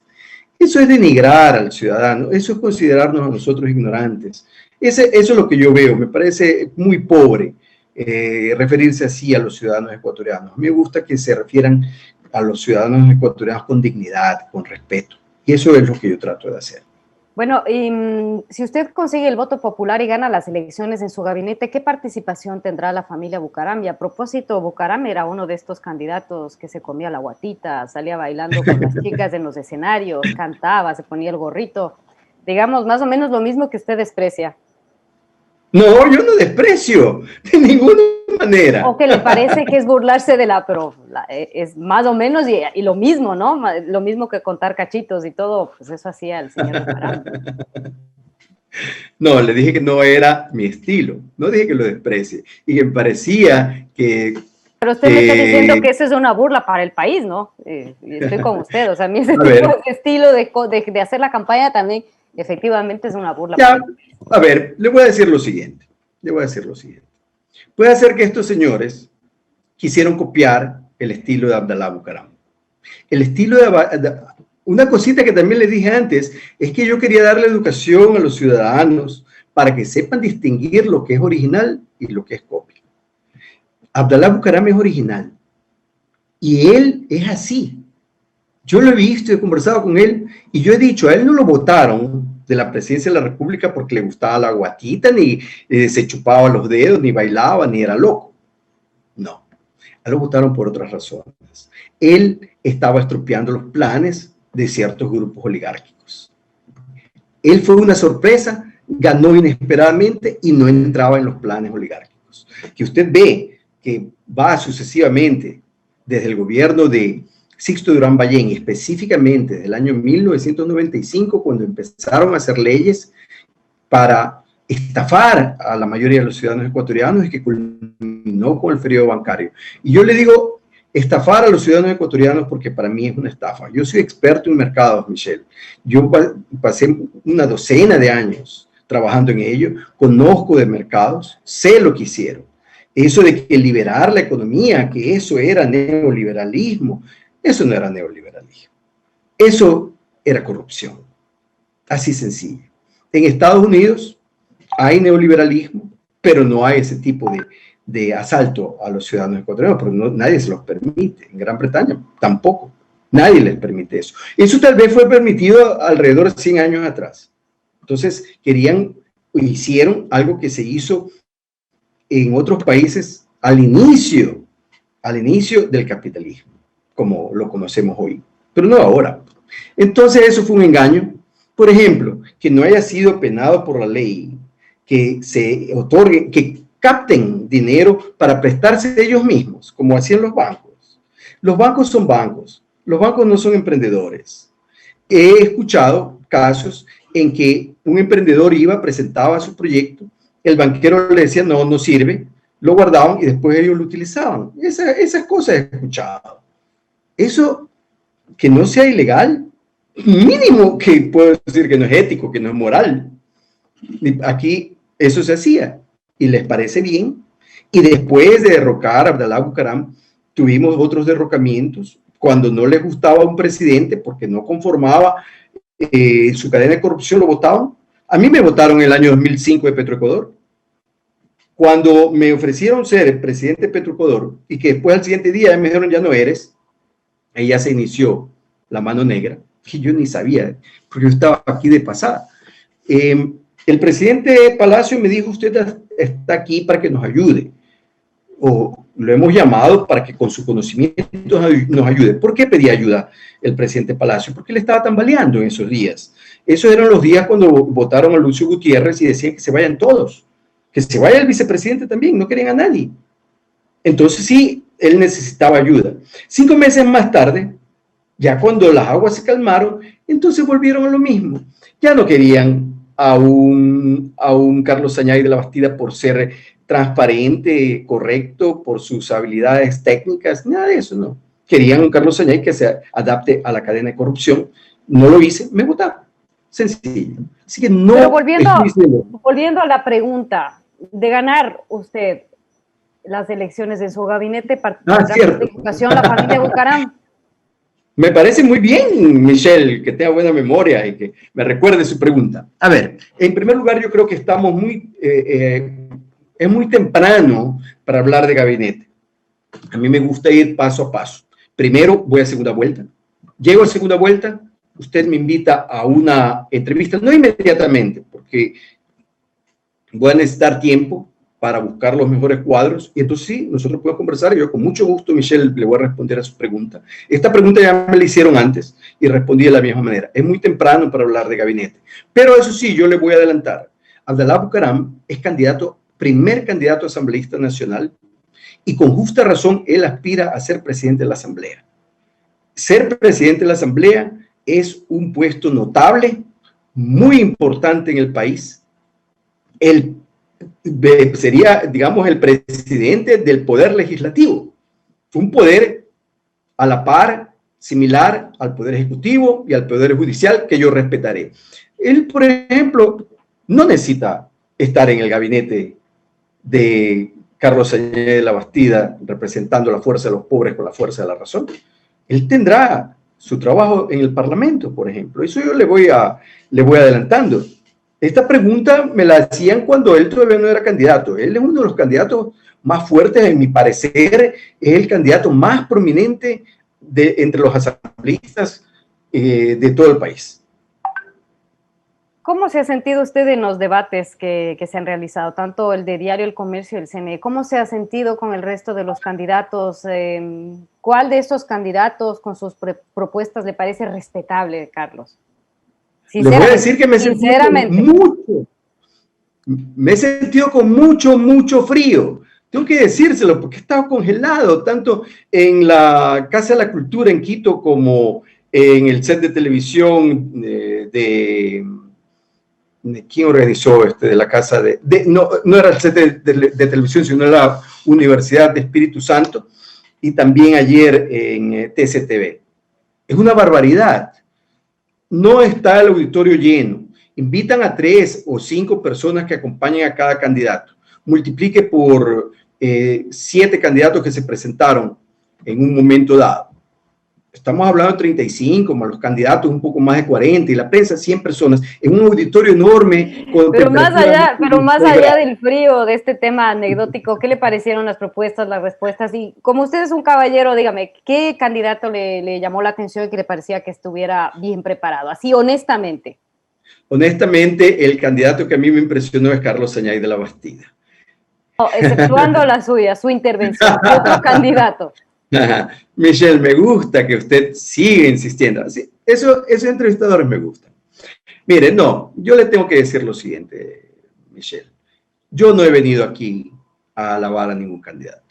Eso es denigrar al ciudadano, eso es considerarnos a nosotros ignorantes. Eso es lo que yo veo, me parece muy pobre referirse así a los ciudadanos ecuatorianos. A mí me gusta que se refieran a los ciudadanos ecuatorianos con dignidad, con respeto. Y eso es lo que yo trato de hacer. Bueno, si usted consigue el voto popular y gana las elecciones en su gabinete, ¿qué participación tendrá la familia Bucaram? Y a propósito, Bucaram era uno de estos candidatos que se comía la guatita, salía bailando con las chicas en los escenarios, cantaba, se ponía el gorrito. Digamos, más o menos lo mismo que usted desprecia. No, yo no desprecio, de ninguna manera. O que le parece que es burlarse de pero es más o menos y lo mismo, ¿no? Lo mismo que contar cachitos y todo, pues eso hacía el señor Bucaram. No, le dije que no era mi estilo, no dije que lo desprecie, y que me parecía que Pero usted me está diciendo que eso es una burla para el país, ¿no? Y estoy con usted, o sea, a mí ese estilo de hacer la campaña también efectivamente es una burla para el país. A ver, le voy a decir lo siguiente, Puede ser que estos señores quisieron copiar el estilo de Abdalá Bucaram. El estilo una cosita que también les dije antes, es que yo quería darle educación a los ciudadanos para que sepan distinguir lo que es original y lo que es copia. Abdalá Bucaram es original y él es así. Yo lo he visto, he conversado con él y yo he dicho, a él no lo votaron de la presidencia de la República porque le gustaba la guatita, ni se chupaba los dedos, ni bailaba, ni era loco. No, a él lo votaron por otras razones. Él estaba estropeando los planes de ciertos grupos oligárquicos. Él fue una sorpresa, ganó inesperadamente y no entraba en los planes oligárquicos. Que usted ve que va sucesivamente desde el gobierno de Sixto Durán Ballén, específicamente desde el año 1995, cuando empezaron a hacer leyes para estafar a la mayoría de los ciudadanos ecuatorianos y que culminó con el feriado bancario. Y yo le digo estafar a los ciudadanos ecuatorianos porque para mí es una estafa. Yo soy experto en mercados, Michelle. Yo pasé una docena de años trabajando en ello, conozco de mercados, sé lo que hicieron. Eso de que liberar la economía, que eso era neoliberalismo, eso no era neoliberalismo. Eso era corrupción. Así sencillo. En Estados Unidos hay neoliberalismo, pero no hay ese tipo de asalto a los ciudadanos ecuatorianos, pero nadie se los permite. En Gran Bretaña tampoco. Nadie les permite eso. Eso tal vez fue permitido alrededor de 100 años atrás. Entonces, hicieron algo que se hizo en otros países al inicio del capitalismo, como lo conocemos hoy, pero no ahora. Entonces eso fue un engaño. Por ejemplo, que no haya sido penado por la ley, que se otorgue, que capten dinero para prestarse de ellos mismos, como hacían los bancos. Los bancos son bancos, los bancos no son emprendedores. He escuchado casos en que un emprendedor presentaba su proyecto, el banquero le decía, no sirve, lo guardaban y después ellos lo utilizaban. Esas cosas he escuchado. Eso, que no sea ilegal, mínimo que puedo decir que no es ético, que no es moral. Aquí eso se hacía y les parece bien. Y después de derrocar a Abdalá Bucaram, tuvimos otros derrocamientos cuando no les gustaba a un presidente porque no conformaba su cadena de corrupción, lo votaban. A mí me votaron en el año 2005 de Petroecuador. Cuando me ofrecieron ser el presidente de Petroecuador y que después al siguiente día me dijeron ya no eres, ahí ya se inició la mano negra, que yo ni sabía, porque yo estaba aquí de pasada. El presidente Palacio me dijo, usted está aquí para que nos ayude, o lo hemos llamado para que con su conocimiento nos ayude. ¿Por qué pedía ayuda el presidente Palacio? Porque él estaba tambaleando en esos días. Esos eran los días cuando votaron a Lucio Gutiérrez y decían que se vayan todos, que se vaya el vicepresidente también, no querían a nadie. Entonces sí, él necesitaba ayuda. 5 meses más tarde, ya cuando las aguas se calmaron, entonces volvieron a lo mismo. Ya no querían a un Carlos Sañay de la Bastida por ser transparente, correcto, por sus habilidades técnicas, nada de eso, no. Querían a un Carlos Sañay que se adapte a la cadena de corrupción. No lo hice, me votaron. Sencillo. Así que no. Pero volviendo a la pregunta de ganar usted las elecciones en su gabinete particular de educación, la familia Bucaram. Me parece muy bien, Michelle, que tenga buena memoria y que me recuerde su pregunta. A ver, en primer lugar, yo creo que estamos es muy temprano para hablar de gabinete. A mí me gusta ir paso a paso. Primero voy a segunda vuelta. Llego a segunda vuelta, usted me invita a una entrevista, no inmediatamente, porque voy a necesitar tiempo para buscar los mejores cuadros, y entonces sí, nosotros podemos conversar, y yo con mucho gusto, Michelle, le voy a responder a su pregunta. Esta pregunta ya me la hicieron antes, y respondí de la misma manera. Es muy temprano para hablar de gabinete, pero eso sí, yo le voy a adelantar. Abdalá Bucaram es primer candidato asambleísta nacional, y con justa razón, él aspira a ser presidente de la Asamblea. Ser presidente de la Asamblea es un puesto notable, muy importante en el país. Él sería, digamos, el presidente del Poder Legislativo. un poder a la par, similar al Poder Ejecutivo y al Poder Judicial, que yo respetaré. Él, por ejemplo, no necesita estar en el gabinete de Carlos Sañé de la Bastida representando la fuerza de los pobres con la fuerza de la razón. Él tendrá su trabajo en el Parlamento, por ejemplo. Eso yo le voy adelantando. Esta pregunta me la hacían cuando él todavía no era candidato. Él es uno de los candidatos más fuertes, en mi parecer, es el candidato más prominente entre los asambleístas de todo el país. ¿Cómo se ha sentido usted en los debates que se han realizado, tanto el de Diario El Comercio y el CNE? ¿Cómo se ha sentido con el resto de los candidatos? ¿Cuál de estos candidatos con sus propuestas le parece respetable, Carlos? Le voy a decir que me he sentido con mucho frío. Tengo que decírselo porque he estado congelado, tanto en la Casa de la Cultura en Quito como en el set de televisión de ¿quién organizó de la casa no era el set de televisión, sino la Universidad de Espíritu Santo, y también ayer en TCTV. Es una barbaridad. No está el auditorio lleno. Invitan a 3 o 5 personas que acompañen a cada candidato. Multiplique por 7 candidatos que se presentaron en un momento dado. Estamos hablando de 35, más los candidatos un poco más de 40 y la prensa 100 personas en un auditorio enorme. Pero más allá del frío, de este tema anecdótico, ¿qué le parecieron las propuestas, las respuestas? Y como usted es un caballero, dígame, ¿qué candidato le llamó la atención y que le parecía que estuviera bien preparado? Así, honestamente. Honestamente, el candidato que a mí me impresionó es Carlos Sañay de la Bastida. No, exceptuando la suya, su intervención. ¿Qué otro candidato? Michelle, me gusta que usted siga insistiendo. Sí, esos entrevistadores me gustan. Mire, no, yo le tengo que decir lo siguiente, Michelle. Yo no he venido aquí a alabar a ningún candidato.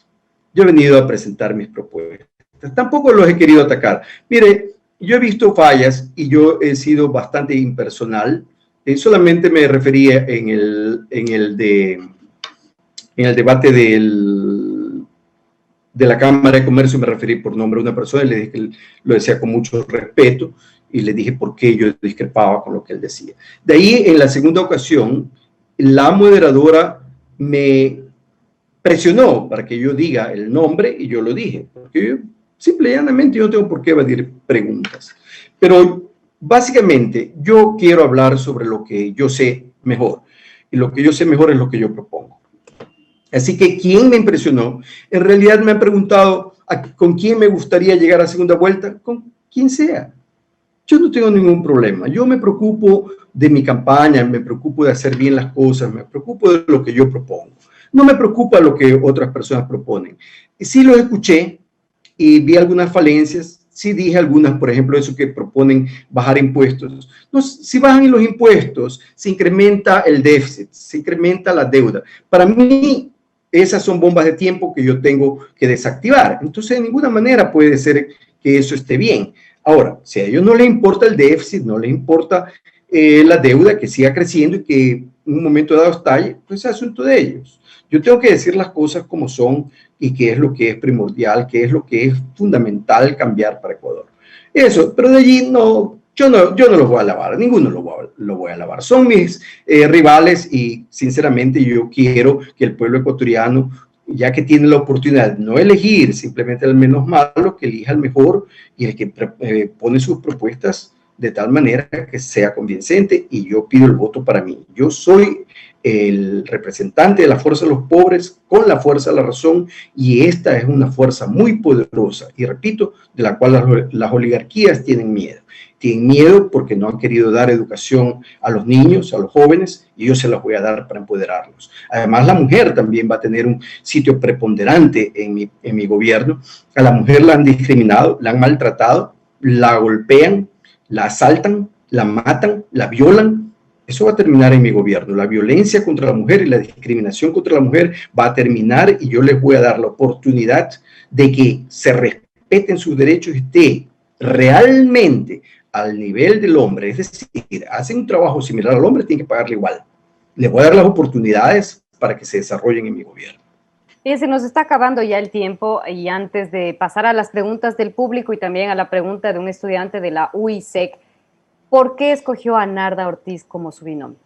Yo he venido a presentar mis propuestas. Tampoco los he querido atacar. Mire, yo he visto fallas y yo he sido bastante impersonal. Solamente me refería en el debate de la Cámara de Comercio, me referí por nombre a una persona y le dije que lo decía con mucho respeto y le dije por qué yo discrepaba con lo que él decía. De ahí, en la segunda ocasión, la moderadora me presionó para que yo diga el nombre y yo lo dije, porque yo simple y llanamente yo no tengo por qué evadir preguntas. Pero básicamente yo quiero hablar sobre lo que yo sé mejor y lo que yo sé mejor es lo que yo propongo. Así que, ¿quién me impresionó? En realidad me han preguntado con quién me gustaría llegar a segunda vuelta, con quien sea. Yo no tengo ningún problema. Yo me preocupo de mi campaña, me preocupo de hacer bien las cosas, me preocupo de lo que yo propongo. No me preocupa lo que otras personas proponen. Y sí lo escuché y vi algunas falencias. Sí dije algunas, por ejemplo, eso que proponen bajar impuestos. No, si bajan los impuestos, se incrementa el déficit, se incrementa la deuda. Para mí, esas son bombas de tiempo que yo tengo que desactivar. Entonces, de ninguna manera puede ser que eso esté bien. Ahora, si a ellos no les importa el déficit, no les importa la deuda que siga creciendo y que en un momento dado estalle, pues es asunto de ellos. Yo tengo que decir las cosas como son y qué es lo que es primordial, qué es lo que es fundamental cambiar para Ecuador. Eso, pero de allí no... Yo no los voy a alabar, ninguno lo voy a alabar. Son mis rivales y sinceramente yo quiero que el pueblo ecuatoriano, ya que tiene la oportunidad de no elegir simplemente el menos malo, que elija el mejor y el que pone sus propuestas de tal manera que sea convincente, y yo pido el voto para mí. Yo soy el representante de la fuerza de los pobres con la fuerza de la razón, y esta es una fuerza muy poderosa y repito, de la cual las oligarquías tienen miedo. Tienen miedo porque no han querido dar educación a los niños, a los jóvenes, y yo se las voy a dar para empoderarlos. Además, la mujer también va a tener un sitio preponderante en mi gobierno. A la mujer la han discriminado, la han maltratado, la golpean, la asaltan, la matan, la violan. Eso va a terminar en mi gobierno. La violencia contra la mujer y la discriminación contra la mujer va a terminar, y yo les voy a dar la oportunidad de que se respeten sus derechos y esté realmente al nivel del hombre. Es decir, hacen un trabajo similar al hombre, tienen que pagarle igual. Les voy a dar las oportunidades para que se desarrollen en mi gobierno. Se nos está acabando ya el tiempo y antes de pasar a las preguntas del público y también a la pregunta de un estudiante de la UISEC, ¿por qué escogió a Narda Ortiz como su binomio?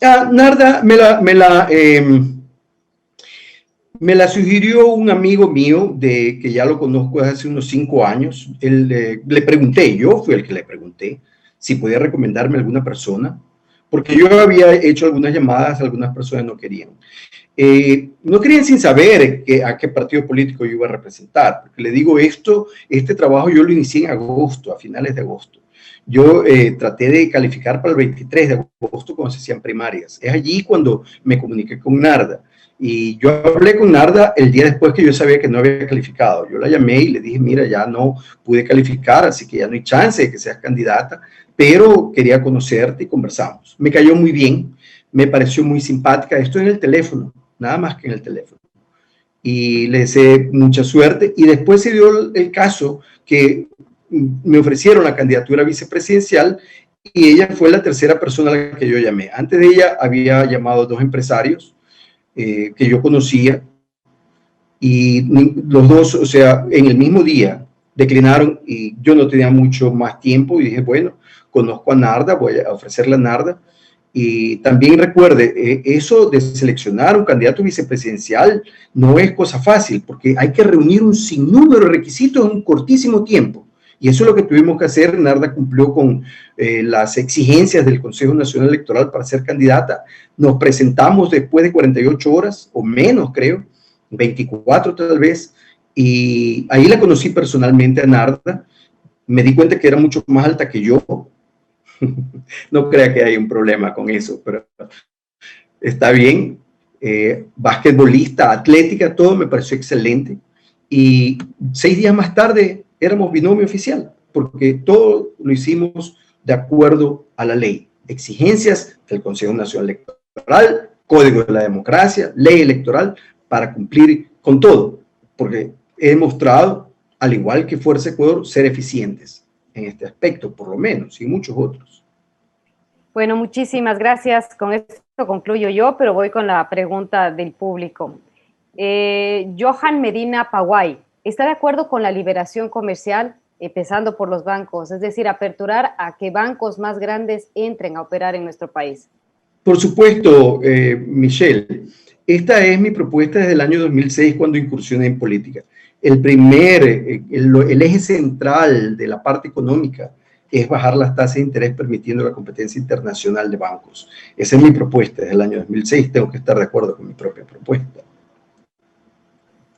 Narda me la sugirió un amigo mío que ya lo conozco desde hace unos 5 años. Le pregunté, yo fui el que le pregunté si podía recomendarme alguna persona, porque yo había hecho algunas llamadas, algunas personas no querían. No querían sin saber a qué partido político yo iba a representar, porque le digo este trabajo yo lo inicié en agosto, a finales de agosto. Yo traté de calificar para el 23 de agosto cuando se hacían primarias. Es allí cuando me comuniqué con Narda. Y yo hablé con Narda el día después que yo sabía que no había calificado. Yo la llamé y le dije, mira, ya no pude calificar, así que ya no hay chance de que seas candidata, pero quería conocerte y conversamos. Me cayó muy bien, me pareció muy simpática. Esto en el teléfono, nada más que en el teléfono. Y le deseé mucha suerte. Y después se dio el caso que me ofrecieron la candidatura vicepresidencial y ella fue la tercera persona a la que yo llamé. Antes de ella había llamado a 2 empresarios que yo conocía y los dos, o sea, en el mismo día declinaron y yo no tenía mucho más tiempo y dije, bueno, conozco a Narda, voy a ofrecerle a Narda. Y también recuerde, eso de seleccionar un candidato vicepresidencial no es cosa fácil porque hay que reunir un sinnúmero de requisitos en un cortísimo tiempo. Y eso es lo que tuvimos que hacer. Narda cumplió con las exigencias del Consejo Nacional Electoral para ser candidata. Nos presentamos después de 48 horas o menos, creo, 24 tal vez, y ahí la conocí personalmente a Narda. Me di cuenta que era mucho más alta que yo. No crea que hay un problema con eso, pero está bien. Basquetbolista, atlética, todo me pareció excelente. Y 6 días más tarde éramos binomio oficial, porque todo lo hicimos de acuerdo a la ley. Exigencias del Consejo Nacional Electoral, Código de la Democracia, ley electoral, para cumplir con todo, porque he demostrado, al igual que Fuerza Ecuador, ser eficientes en este aspecto, por lo menos, y muchos otros. Bueno, muchísimas gracias. Con esto concluyo yo, pero voy con la pregunta del público. Johan Medina Paguay, ¿está de acuerdo con la liberación comercial, empezando por los bancos? Es decir, aperturar a que bancos más grandes entren a operar en nuestro país. Por supuesto, Michelle. Esta es mi propuesta desde el año 2006 cuando incursioné en política. El eje central de la parte económica es bajar las tasas de interés permitiendo la competencia internacional de bancos. Esa es mi propuesta desde el año 2006. Tengo que estar de acuerdo con mi propia propuesta.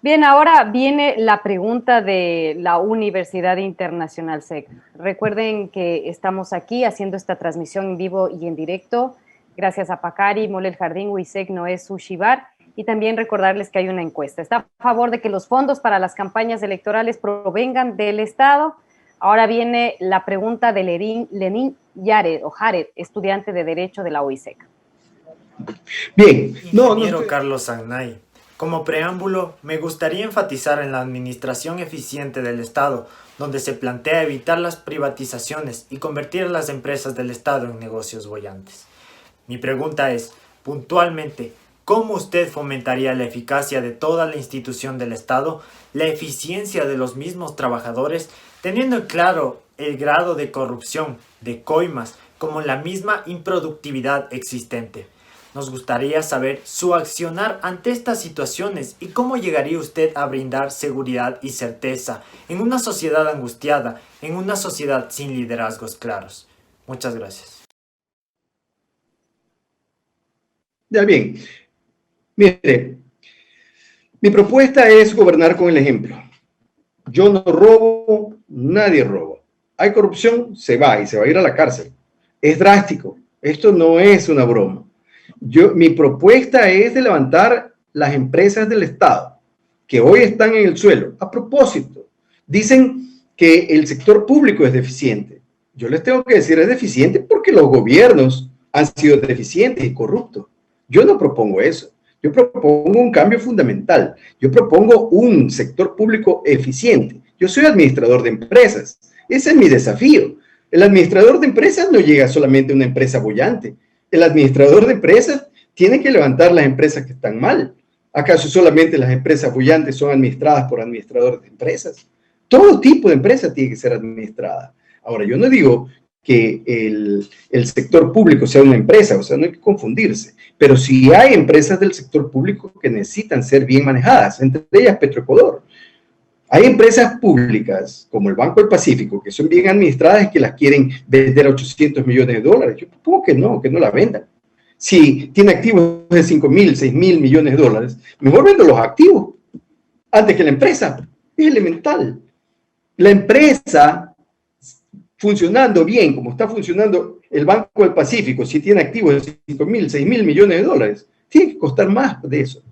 Bien, ahora viene la pregunta de la Universidad Internacional SEC. Recuerden que estamos aquí haciendo esta transmisión en vivo y en directo, gracias a Pacari, Mole El Jardín, UISEC, Noé, Sushi Bar, y también recordarles que hay una encuesta. Está a favor de que los fondos para las campañas electorales provengan del Estado. Ahora viene la pregunta de Lenín Jared, estudiante de Derecho de la UISEC. Bien. Ingeniero Carlos Sagnay. Como preámbulo, me gustaría enfatizar en la administración eficiente del Estado, donde se plantea evitar las privatizaciones y convertir a las empresas del Estado en negocios bollantes. Mi pregunta es, puntualmente, ¿cómo usted fomentaría la eficacia de toda la institución del Estado, la eficiencia de los mismos trabajadores, teniendo en claro el grado de corrupción, de coimas, como la misma improductividad existente? Nos gustaría saber su accionar ante estas situaciones y cómo llegaría usted a brindar seguridad y certeza en una sociedad angustiada, en una sociedad sin liderazgos claros. Muchas gracias. Ya bien. Mire, mi propuesta es gobernar con el ejemplo. Yo no robo, nadie roba. Hay corrupción, se va y se va a ir a la cárcel. Es drástico. Esto no es una broma. Mi propuesta es de levantar las empresas del Estado que hoy están en el suelo. A propósito, dicen que el sector público es deficiente. Yo les tengo que decir, es deficiente porque los gobiernos han sido deficientes y corruptos. Yo no propongo eso. Yo propongo un cambio fundamental. Yo propongo un sector público eficiente. Yo soy administrador de empresas. Ese es mi desafío. El administrador de empresas no llega solamente a una empresa bollante. El administrador de empresas tiene que levantar las empresas que están mal. ¿Acaso solamente las empresas bullantes son administradas por administradores de empresas? Todo tipo de empresa tiene que ser administrada. Ahora, yo no digo que el sector público sea una empresa, o sea, no hay que confundirse, pero sí hay empresas del sector público que necesitan ser bien manejadas, entre ellas Petroecuador. Hay empresas públicas, como el Banco del Pacífico, que son bien administradas y que las quieren vender a 800 millones de dólares. Yo propongo que no la vendan. Si tiene activos de 5.000, 6.000 millones de dólares, mejor vendo los activos antes que la empresa. Es elemental. La empresa funcionando bien, como está funcionando el Banco del Pacífico, si tiene activos de 5.000, 6.000 millones de dólares, tiene que costar más de eso,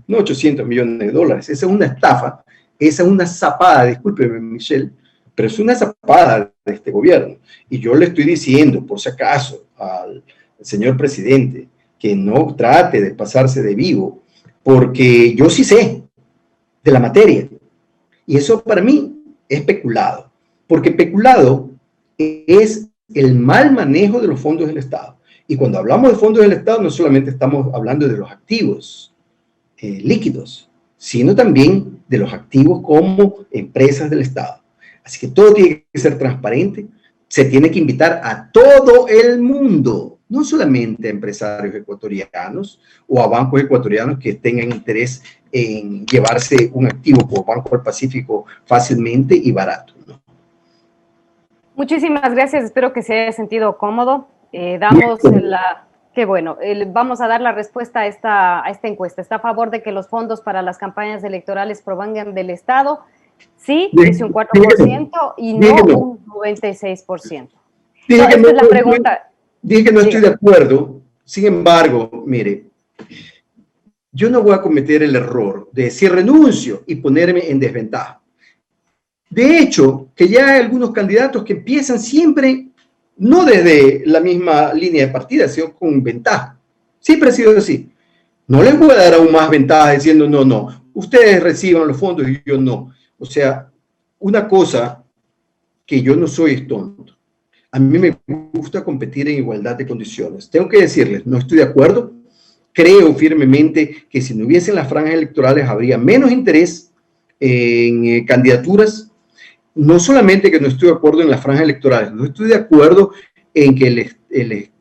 no 800 millones de dólares. Esa es una estafa, esa es una zapada, discúlpeme, Michelle, pero es una zapada de este gobierno. Y yo le estoy diciendo, por si acaso, al señor presidente, que no trate de pasarse de vivo, porque yo sí sé de la materia. Y eso para mí es peculado, porque peculado es el mal manejo de los fondos del Estado. Y cuando hablamos de fondos del Estado, no solamente estamos hablando de los activos líquidos, sino también de los activos como empresas del Estado. Así que todo tiene que ser transparente, se tiene que invitar a todo el mundo, no solamente a empresarios ecuatorianos o a bancos ecuatorianos que tengan interés en llevarse un activo por Banco del Pacífico fácilmente y barato, ¿no? Muchísimas gracias, espero que se haya sentido cómodo. Qué bueno, vamos a dar la respuesta a esta encuesta. ¿Está a favor de que los fondos para las campañas electorales provengan del Estado? Sí, dice un 4%, y no un 96%. Esta es la pregunta. Dije que no estoy de acuerdo. Sin embargo, mire, yo no voy a cometer el error de decir renuncio y ponerme en desventaja. De hecho, que ya hay algunos candidatos que empiezan siempre, no desde la misma línea de partida, sino con ventaja. Siempre ha sido así. No les voy a dar aún más ventaja diciendo, no, ustedes reciban los fondos y yo no. O sea, una cosa que yo no soy es tonto. A mí me gusta competir en igualdad de condiciones. Tengo que decirles, no estoy de acuerdo. Creo firmemente que si no hubiesen las franjas electorales habría menos interés en candidaturas. No solamente que no estoy de acuerdo en las franjas electorales, no estoy de acuerdo en que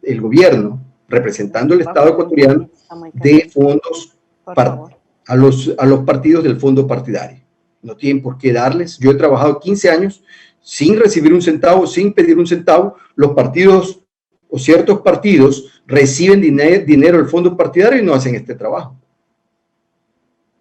el gobierno, representando el Estado ecuatoriano, dé fondos a los partidos del fondo partidario. No tienen por qué darles. Yo he trabajado 15 años sin recibir un centavo, sin pedir un centavo. Los partidos o ciertos partidos reciben dinero del fondo partidario y no hacen este trabajo.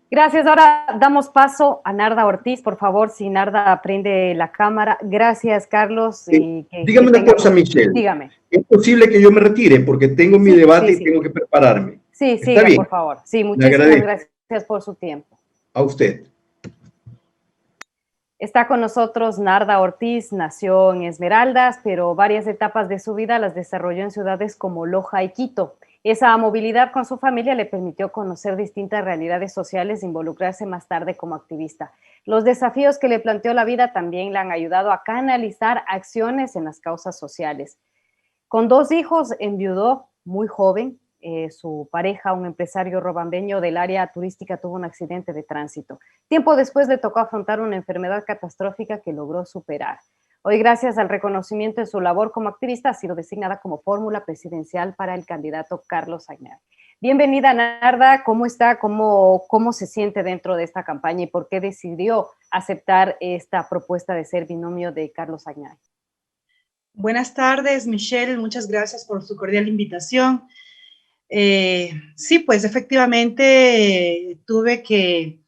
Gracias. Ahora damos paso a Narda Ortiz. Por favor, si Narda prende la cámara. Gracias, Carlos. Dígame una cosa, Michelle. Dígame. ¿Es posible que yo me retire? Porque tengo mi debate y tengo que prepararme. Sí, siga, por favor. Sí, muchísimas gracias por su tiempo. A usted. Está con nosotros Narda Ortiz. Nació en Esmeraldas, pero varias etapas de su vida las desarrolló en ciudades como Loja y Quito. Esa movilidad con su familia le permitió conocer distintas realidades sociales e involucrarse más tarde como activista. Los desafíos que le planteó la vida también le han ayudado a canalizar acciones en las causas sociales. Con 2 hijos, enviudó muy joven. Su pareja, un empresario robambeño del área turística, tuvo un accidente de tránsito. Tiempo después le tocó afrontar una enfermedad catastrófica que logró superar. Hoy, gracias al reconocimiento de su labor como activista, ha sido designada como fórmula presidencial para el candidato Carlos Agnay. Bienvenida, Narda. ¿Cómo está? ¿Cómo se siente dentro de esta campaña y por qué decidió aceptar esta propuesta de ser binomio de Carlos Agnay? Buenas tardes, Michelle. Muchas gracias por su cordial invitación. Sí, pues efectivamente tuve que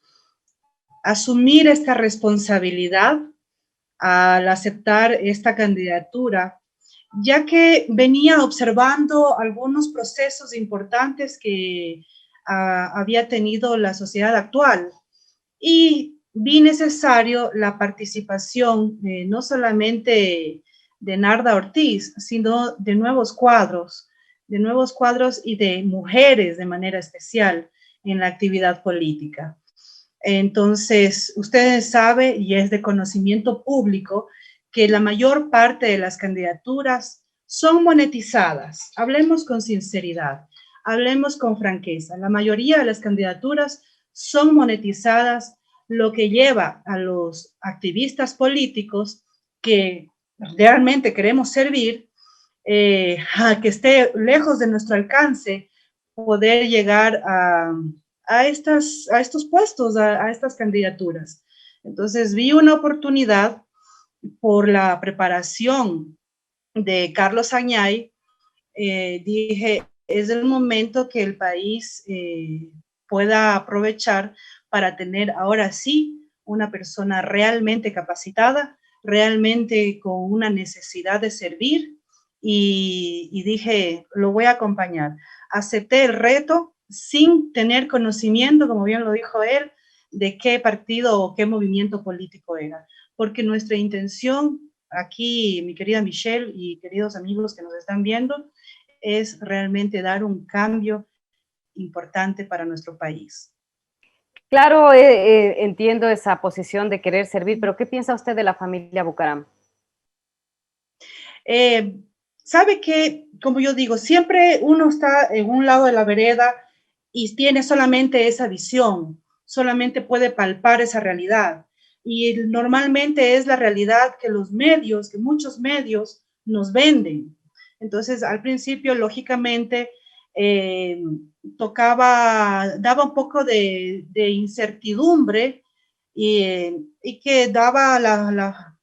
asumir esta responsabilidad al aceptar esta candidatura, ya que venía observando algunos procesos importantes que había tenido la sociedad actual y vi necesario la participación no solamente de Narda Ortiz, sino de nuevos cuadros y de mujeres de manera especial en la actividad política. Entonces, ustedes saben, y es de conocimiento público, que la mayor parte de las candidaturas son monetizadas. Hablemos con sinceridad, hablemos con franqueza. La mayoría de las candidaturas son monetizadas, lo que lleva a los activistas políticos que realmente queremos servir, a que esté lejos de nuestro alcance, poder llegar a estos puestos, a estas candidaturas. Entonces vi una oportunidad por la preparación de Carlos Añay. Dije, es el momento que el país pueda aprovechar para tener ahora sí una persona realmente capacitada, realmente con una necesidad de servir, y dije, lo voy a acompañar. Acepté el reto sin tener conocimiento, como bien lo dijo él, de qué partido o qué movimiento político era, porque nuestra intención aquí, mi querida Michelle y queridos amigos que nos están viendo, es realmente dar un cambio importante para nuestro país. Claro, entiendo esa posición de querer servir, pero ¿qué piensa usted de la familia Bucaram? Sabe que, como yo digo, siempre uno está en un lado de la vereda y tiene solamente esa visión, solamente puede palpar esa realidad. Y normalmente es la realidad que los medios, que muchos medios nos venden. Entonces, al principio, lógicamente, daba un poco de incertidumbre y que daba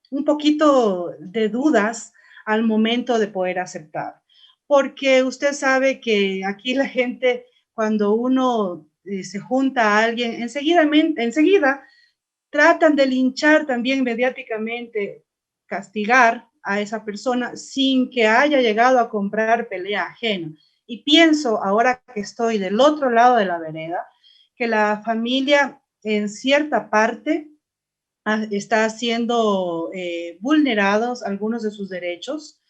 un poquito de dudas al momento de poder aceptar. Porque usted sabe que aquí la gente, cuando uno se junta a alguien, enseguida tratan de linchar también mediáticamente, castigar a esa persona sin que haya llegado a comprar pelea ajena. Y pienso, ahora que estoy del otro lado de la vereda, que la familia en cierta parte está siendo vulnerados algunos de sus derechos,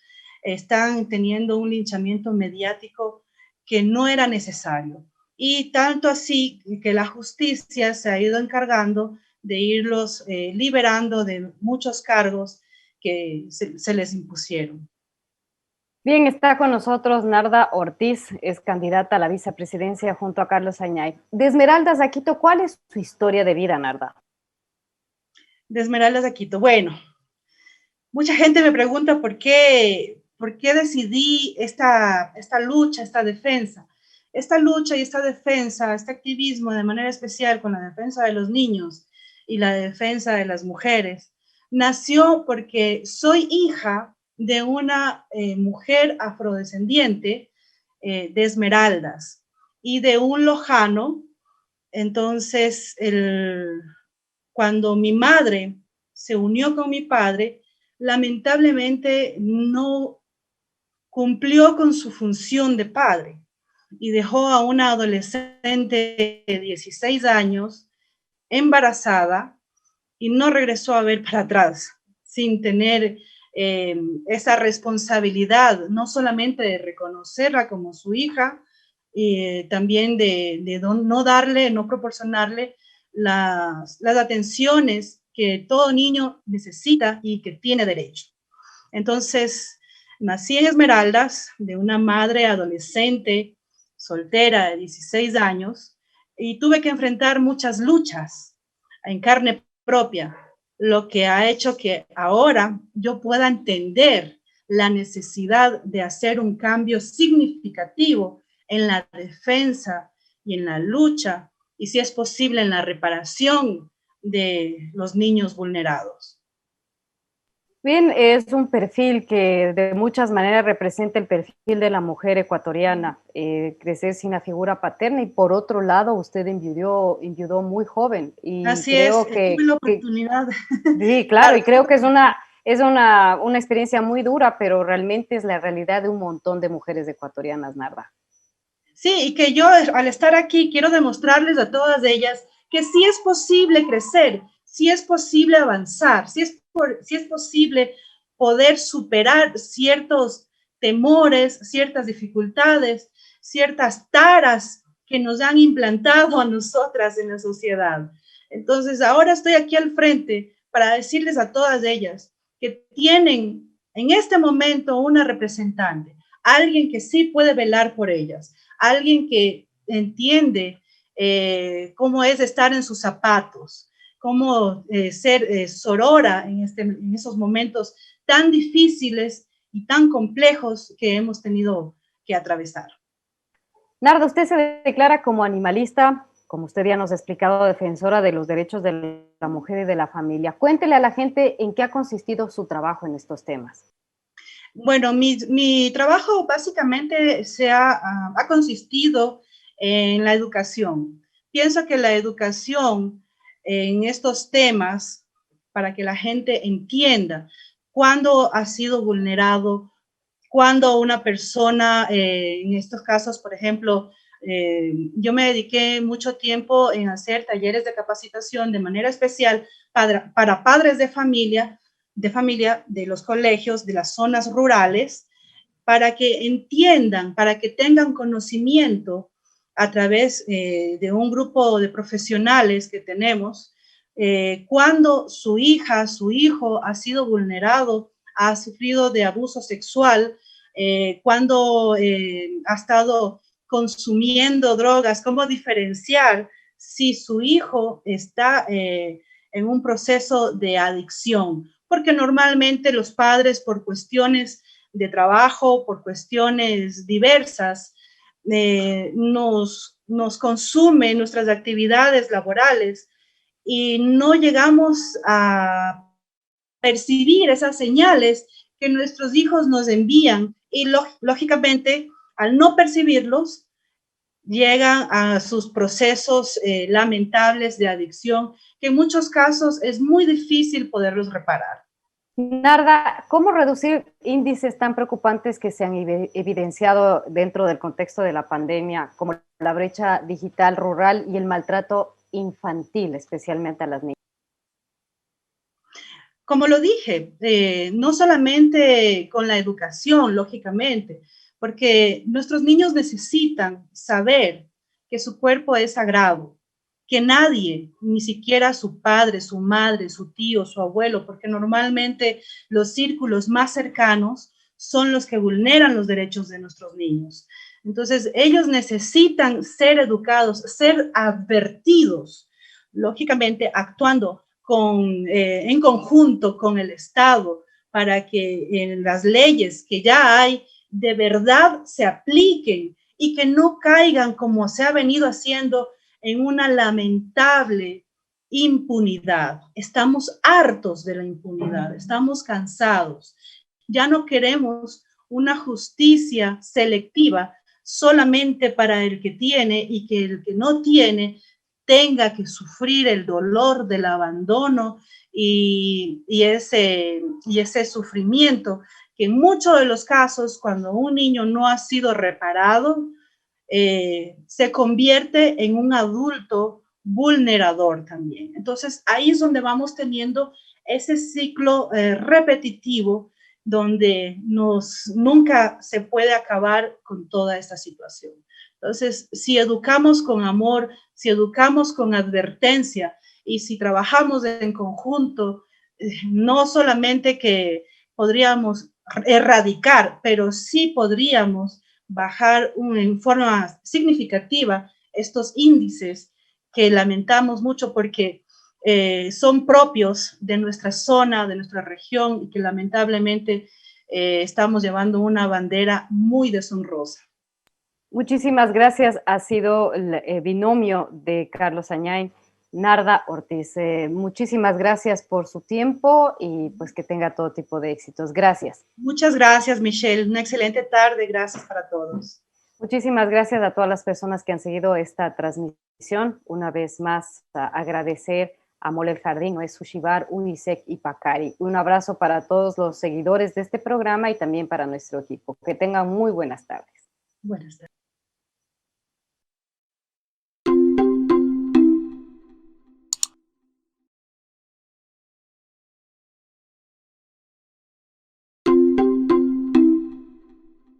están teniendo un linchamiento mediático que no era necesario. Y tanto así que la justicia se ha ido encargando de irlos liberando de muchos cargos que se les impusieron. Bien, está con nosotros Narda Ortiz, es candidata a la vicepresidencia junto a Carlos Añay. De Esmeraldas a Quito, ¿cuál es su historia de vida, Narda? De Esmeraldas a Quito. Bueno, mucha gente me pregunta por qué decidí esta lucha, esta defensa. Esta lucha y esta defensa, este activismo de manera especial con la defensa de los niños y la defensa de las mujeres, nació porque soy hija de una mujer afrodescendiente de Esmeraldas y de un lojano. Entonces, cuando mi madre se unió con mi padre, lamentablemente no cumplió con su función de padre y dejó a una adolescente de 16 años embarazada y no regresó a ver para atrás sin tener esa responsabilidad, no solamente de reconocerla como su hija, también de no proporcionarle las atenciones que todo niño necesita y que tiene derecho. Entonces, nací en Esmeraldas, de una madre adolescente, soltera de 16 años, y tuve que enfrentar muchas luchas en carne propia, lo que ha hecho que ahora yo pueda entender la necesidad de hacer un cambio significativo en la defensa y en la lucha, y si es posible en la reparación de los niños vulnerados. Bien, es un perfil que de muchas maneras representa el perfil de la mujer ecuatoriana, crecer sin la figura paterna, y por otro lado usted enviudó muy joven y Así creo es, tuve la oportunidad. sí, claro, y creo que es una experiencia muy dura, pero realmente es la realidad de un montón de mujeres ecuatorianas, Narda. Sí, y que yo al estar aquí quiero demostrarles a todas ellas que sí es posible crecer, sí es posible avanzar, sí es posible poder superar ciertos temores, ciertas dificultades, ciertas taras que nos han implantado a nosotras en la sociedad. Entonces, ahora estoy aquí al frente para decirles a todas ellas que tienen en este momento una representante, alguien que sí puede velar por ellas, alguien que entiende cómo es estar en sus zapatos, cómo ser sorora en esos momentos tan difíciles y tan complejos que hemos tenido que atravesar. Narda, usted se declara como animalista, como usted ya nos ha explicado, defensora de los derechos de la mujer y de la familia. Cuéntele a la gente en qué ha consistido su trabajo en estos temas. Bueno, mi trabajo básicamente ha consistido en la educación. Pienso que la educación en estos temas, para que la gente entienda cuándo ha sido vulnerado, cuando una persona, en estos casos, por ejemplo, yo me dediqué mucho tiempo en hacer talleres de capacitación de manera especial para padres de familia de los colegios, de las zonas rurales, para que entiendan, para que tengan conocimiento a través de un grupo de profesionales que tenemos, cuando su hija, su hijo ha sido vulnerado, ha sufrido de abuso sexual, cuando ha estado consumiendo drogas, cómo diferenciar si su hijo está en un proceso de adicción, porque normalmente los padres, por cuestiones de trabajo, por cuestiones diversas, nos consumen nuestras actividades laborales y no llegamos a percibir esas señales que nuestros hijos nos envían y lógicamente al no percibirlos llegan a sus procesos lamentables de adicción que en muchos casos es muy difícil poderlos reparar. Narda, ¿cómo reducir índices tan preocupantes que se han evidenciado dentro del contexto de la pandemia, como la brecha digital rural y el maltrato infantil, especialmente a las niñas? Como lo dije, no solamente con la educación, lógicamente, porque nuestros niños necesitan saber que su cuerpo es sagrado, que nadie, ni siquiera su padre, su madre, su tío, su abuelo, porque normalmente los círculos más cercanos son los que vulneran los derechos de nuestros niños. Entonces, ellos necesitan ser educados, ser advertidos, lógicamente actuando en conjunto con el Estado para que en las leyes que ya hay de verdad se apliquen y que no caigan como se ha venido haciendo en una lamentable impunidad. Estamos hartos de la impunidad, estamos cansados. Ya no queremos una justicia selectiva solamente para el que tiene y que el que no tiene tenga que sufrir el dolor del abandono y ese sufrimiento que en muchos de los casos, cuando un niño no ha sido reparado, se convierte en un adulto vulnerador también. Entonces, ahí es donde vamos teniendo ese ciclo repetitivo donde nunca se puede acabar con toda esta situación. Entonces, si educamos con amor, si educamos con advertencia y si trabajamos en conjunto, no solamente que podríamos erradicar, pero sí podríamos bajar en forma significativa estos índices que lamentamos mucho porque son propios de nuestra zona, de nuestra región y que lamentablemente estamos llevando una bandera muy deshonrosa. Muchísimas gracias. Ha sido el binomio de Carlos Añay, Narda Ortiz. Muchísimas gracias por su tiempo y pues que tenga todo tipo de éxitos. Gracias. Muchas gracias, Michelle. Una excelente tarde. Gracias para todos. Muchísimas gracias a todas las personas que han seguido esta transmisión. Una vez más, agradecer a Mole el Jardín, es Sushibar, Unisec y Pacari. Un abrazo para todos los seguidores de este programa y también para nuestro equipo. Que tengan muy buenas tardes. Buenas tardes.